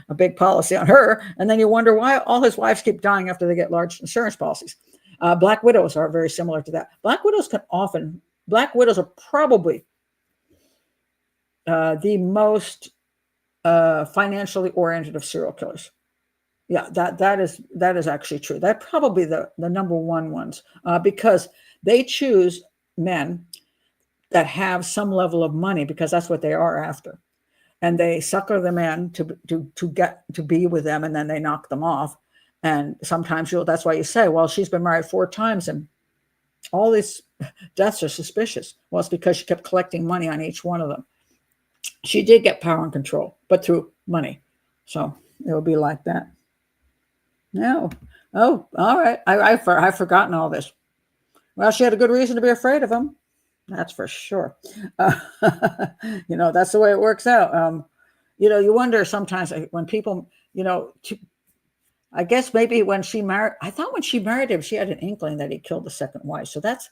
a big policy on her. And then you wonder why all his wives keep dying after they get large insurance policies. Black widows are very similar to that. Black widows are probably the most financially oriented of serial killers. Yeah, that is actually true. That probably the number one ones because they choose men that have some level of money because that's what they are after, and they sucker them in to get to be with them, and then they knock them off. And sometimes that's why you say, well, she's been married 4 times and all these deaths are suspicious. Well, it's because she kept collecting money on each one of them. She did get power and control, but through money. So it will be like that. No. Oh, all right. I've forgotten all this. Well, she had a good reason to be afraid of him. That's for sure. That's the way it works out. You wonder sometimes when people, I guess maybe when she married, I thought when she married him, she had an inkling that he killed the second wife. So that's,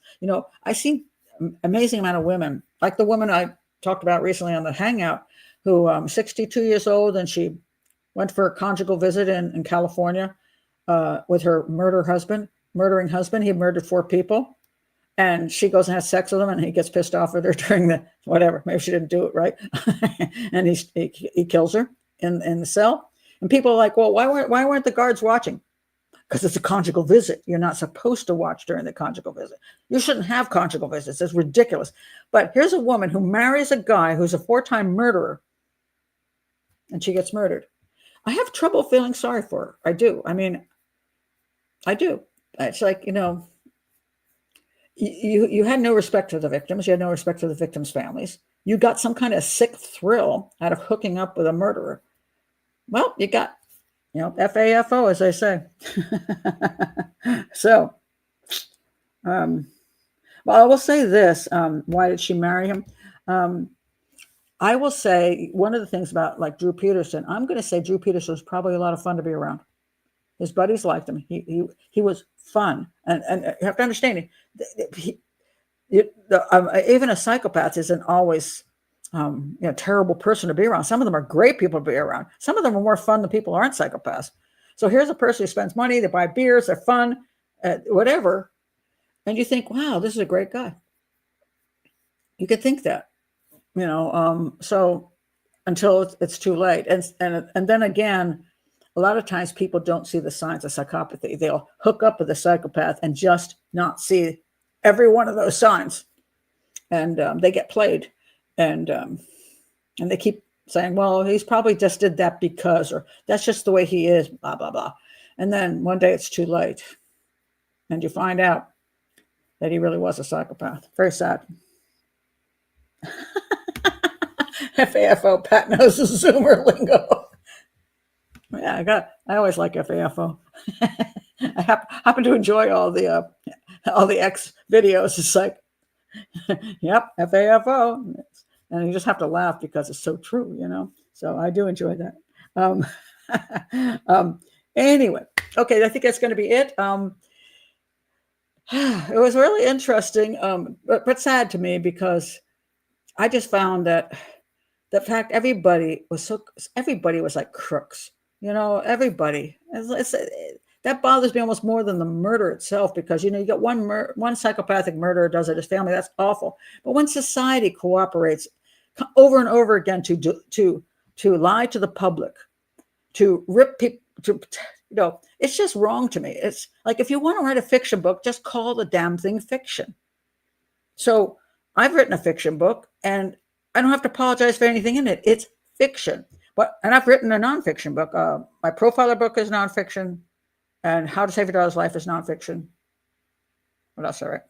I see amazing amount of women, like the woman I talked about recently on the Hangout, who 62 years old, and she went for a conjugal visit in California with her murdering husband. He murdered 4 people. And she goes and has sex with him, and he gets pissed off with her during the whatever. Maybe she didn't do it right, and he kills her in the cell. And people are like, "Well, why weren't the guards watching?" Because it's a conjugal visit. You're not supposed to watch during the conjugal visit. You shouldn't have conjugal visits. It's ridiculous. But here's a woman who marries a guy who's a 4-time murderer, and she gets murdered. I have trouble feeling sorry for her. I do. I mean, I do. It's like, you had no respect for the victims. You had no respect for the victims' families. You got some kind of sick thrill out of hooking up with a murderer. Well, you got, FAFO, as they say. So, well, I will say this. Why did she marry him? I will say one of the things about like Drew Peterson, I'm going to say Drew Peterson was probably a lot of fun to be around. His buddies liked him. He was fun. And you have to understand, even a psychopath isn't always a terrible person to be around. Some of them are great people to be around. Some of them are more fun than people who aren't psychopaths. So here's a person who spends money, they buy beers, they're fun, whatever. And you think, wow, this is a great guy. You could think that, so until it's too late. And then again, a lot of times people don't see the signs of psychopathy. They'll hook up with a psychopath and just not see every one of those signs. And they get played. And they keep saying, well, he's probably just did that because, or that's just the way he is, blah, blah, blah. And then one day it's too late. And you find out that he really was a psychopath. Very sad. FAFO, Pat knows the Zoomer lingo. Yeah, I always like FAFO. I happen to enjoy all the X videos. It's like, yep, FAFO, and you just have to laugh because it's so true, So I do enjoy that. Anyway, okay, I think that's going to be it. It was really interesting, but sad to me because I just found that the fact everybody was like crooks. Everybody. That bothers me almost more than the murder itself because, you got one psychopathic murderer does it his family. That's awful. But when society cooperates over and over again to lie to the public, to rip people, it's just wrong to me. It's like if you want to write a fiction book, just call the damn thing fiction. So I've written a fiction book and I don't have to apologize for anything in it. It's fiction. And I've written a nonfiction book. My profiler book is nonfiction, and How to Save Your Daughter's Life is nonfiction. What else? All right.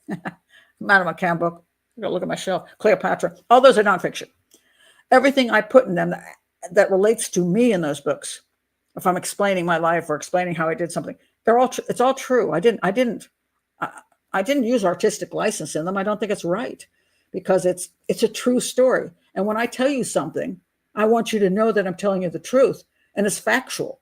Madame McCann book. I gotta look at my shelf. Cleopatra. All those are nonfiction. Everything I put in them that relates to me in those books, if I'm explaining my life or explaining how I did something, it's all true. I didn't use artistic license in them. I don't think it's right because it's a true story. And when I tell you something, I want you to know that I'm telling you the truth, and it's factual.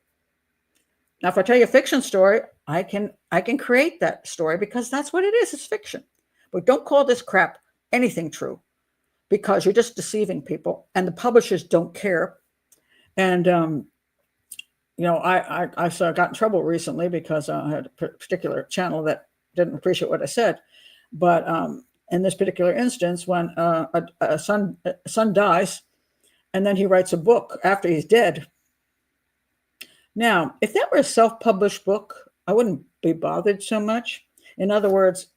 Now, if I tell you a fiction story, I can create that story because that's what it is. It's fiction. But don't call this crap anything true, because you're just deceiving people, and the publishers don't care. And I got in trouble recently because I had a particular channel that didn't appreciate what I said. But in this particular instance, when a son dies, and then he writes a book after he's dead. Now, if that were a self-published book, I wouldn't be bothered so much. In other words,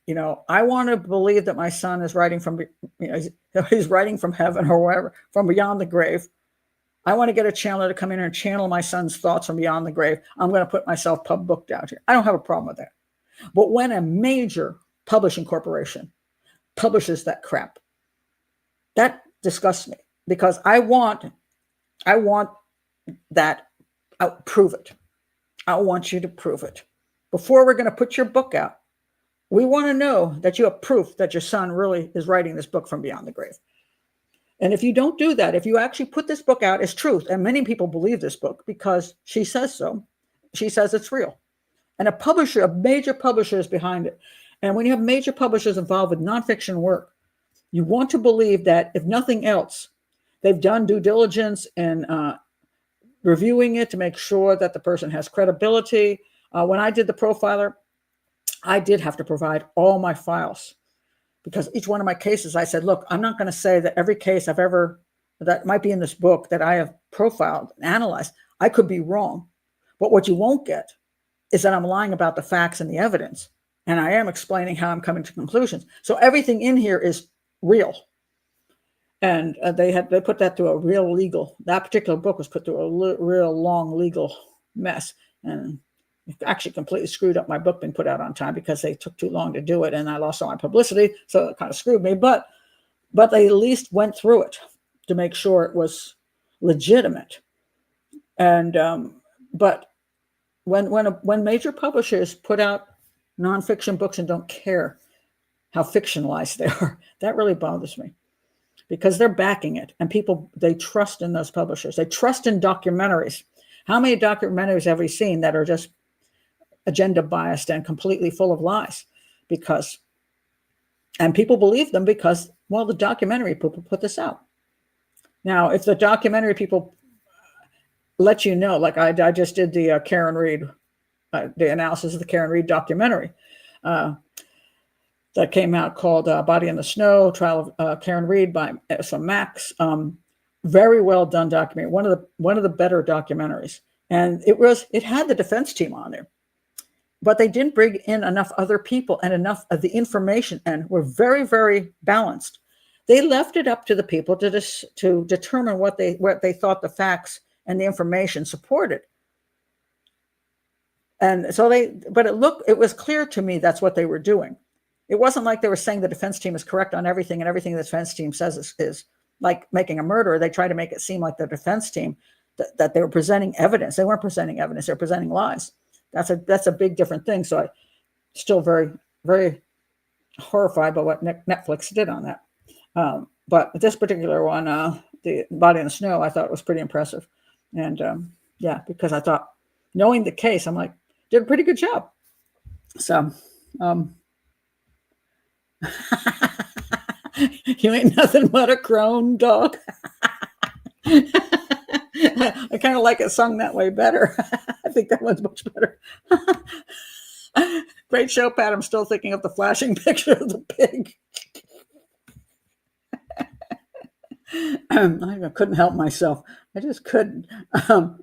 I want to believe that my son is writing from, he's writing from heaven or wherever, from beyond the grave. I want to get a channeler to come in and channel my son's thoughts from beyond the grave. I'm going to put my self-pub book out here. I don't have a problem with that. But when a major publishing corporation publishes that crap, that disgusts me, because I want that. Prove it. I want you to prove it. Before we're going to put your book out, we want to know that you have proof that your son really is writing this book from beyond the grave. And if you don't do that, if you actually put this book out as truth, and many people believe this book because she says so, she says it's real. And a major publisher is behind it. And when you have major publishers involved with nonfiction work, you want to believe that, if nothing else, they've done due diligence and reviewing it to make sure that the person has credibility. When I did the profiler, I did have to provide all my files, because each one of my cases, I said, look, I'm not going to say that every case that might be in this book that I have profiled and analyzed, I could be wrong. But what you won't get is that I'm lying about the facts and the evidence. And I am explaining how I'm coming to conclusions. So everything in here is real. And they put that through that particular book was put through a real long legal mess, and it actually completely screwed up my book being put out on time, because they took too long to do it, and I lost all my publicity. So it kind of screwed me, but they at least went through it to make sure it was legitimate. And but when major publishers put out nonfiction books and don't care how fictionalized they are, that really bothers me. Because they're backing it, and people, they trust in those publishers. They trust in documentaries. How many documentaries have we seen that are just agenda biased and completely full of lies? And people believe them because, well, the documentary people put this out. Now, if the documentary people let you know, like I just did the Karen Read, the analysis of the Karen Read documentary, that came out, called Body in the Snow, Trial of Karen Read by Max. Very well done documentary. One of the better documentaries. And it had the defense team on there, but they didn't bring in enough other people and enough of the information, and were very, very balanced. They left it up to the people to determine what they thought the facts and the information supported. And so it was clear to me that's what they were doing. It wasn't like they were saying the defense team is correct on everything, and everything the defense team says is like making a murderer. They try to make it seem like the defense team that they were presenting evidence. They weren't presenting evidence. They're presenting lies. That's a big different thing. So I still very, very horrified by what Netflix did on that. But this particular one, the Body in the Snow, I thought was pretty impressive. And because I thought, knowing the case, I'm like, did a pretty good job. So, you ain't nothing but a crone, dog. I kind of like it sung that way better. I think that one's much better. Great show, Pat. I'm still thinking of the flashing picture of the pig. I couldn't help myself. I just couldn't. Oh,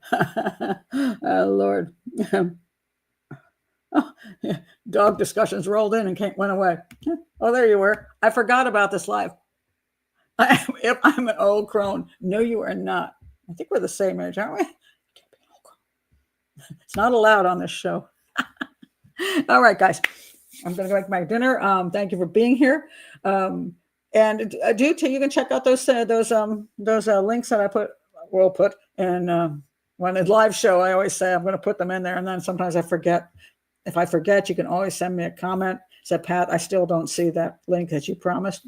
Lord. Dog discussions rolled in and went away. Oh, there you were. I forgot about this live. I'm an old crone. No, you are not. I think we're the same age, aren't we? Can't be an old crone. It's not allowed on this show. All right, guys. I'm going to go make my dinner. Thank you for being here. And you can check out those links that we'll put. And when it's live show, I always say I'm going to put them in there, and then sometimes I forget. If I forget, you can always send me a comment. Say, Pat, I still don't see that link that you promised.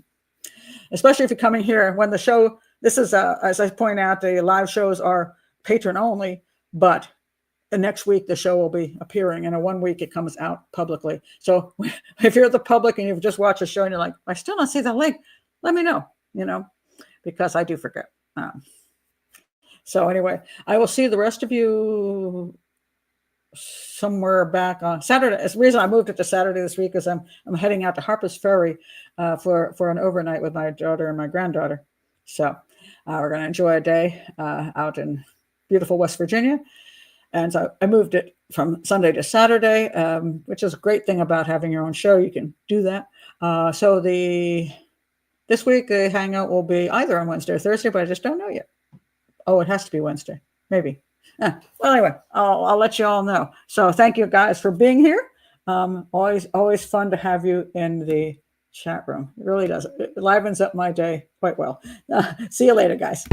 Especially if you're coming here when the show this is, as I point out, the live shows are patron only, but the next week the show will be appearing, and in 1 week it comes out publicly. So if you're the public and you've just watched the show and you're like, I still don't see the link, let me know, because I do forget. So anyway, I will see the rest of you somewhere back on Saturday. The reason I moved it to Saturday this week is I'm heading out to Harper's Ferry for an overnight with my daughter and my granddaughter. So we're going to enjoy a day out in beautiful West Virginia. And so I moved it from Sunday to Saturday, which is a great thing about having your own show. You can do that. So this week the hangout will be either on Wednesday or Thursday, but I just don't know yet. Oh, it has to be Wednesday, maybe. Well, anyway, I'll let you all know. So thank you guys for being here. Always fun to have you in the chat room. It really does. It livens up my day quite well. See you later, guys.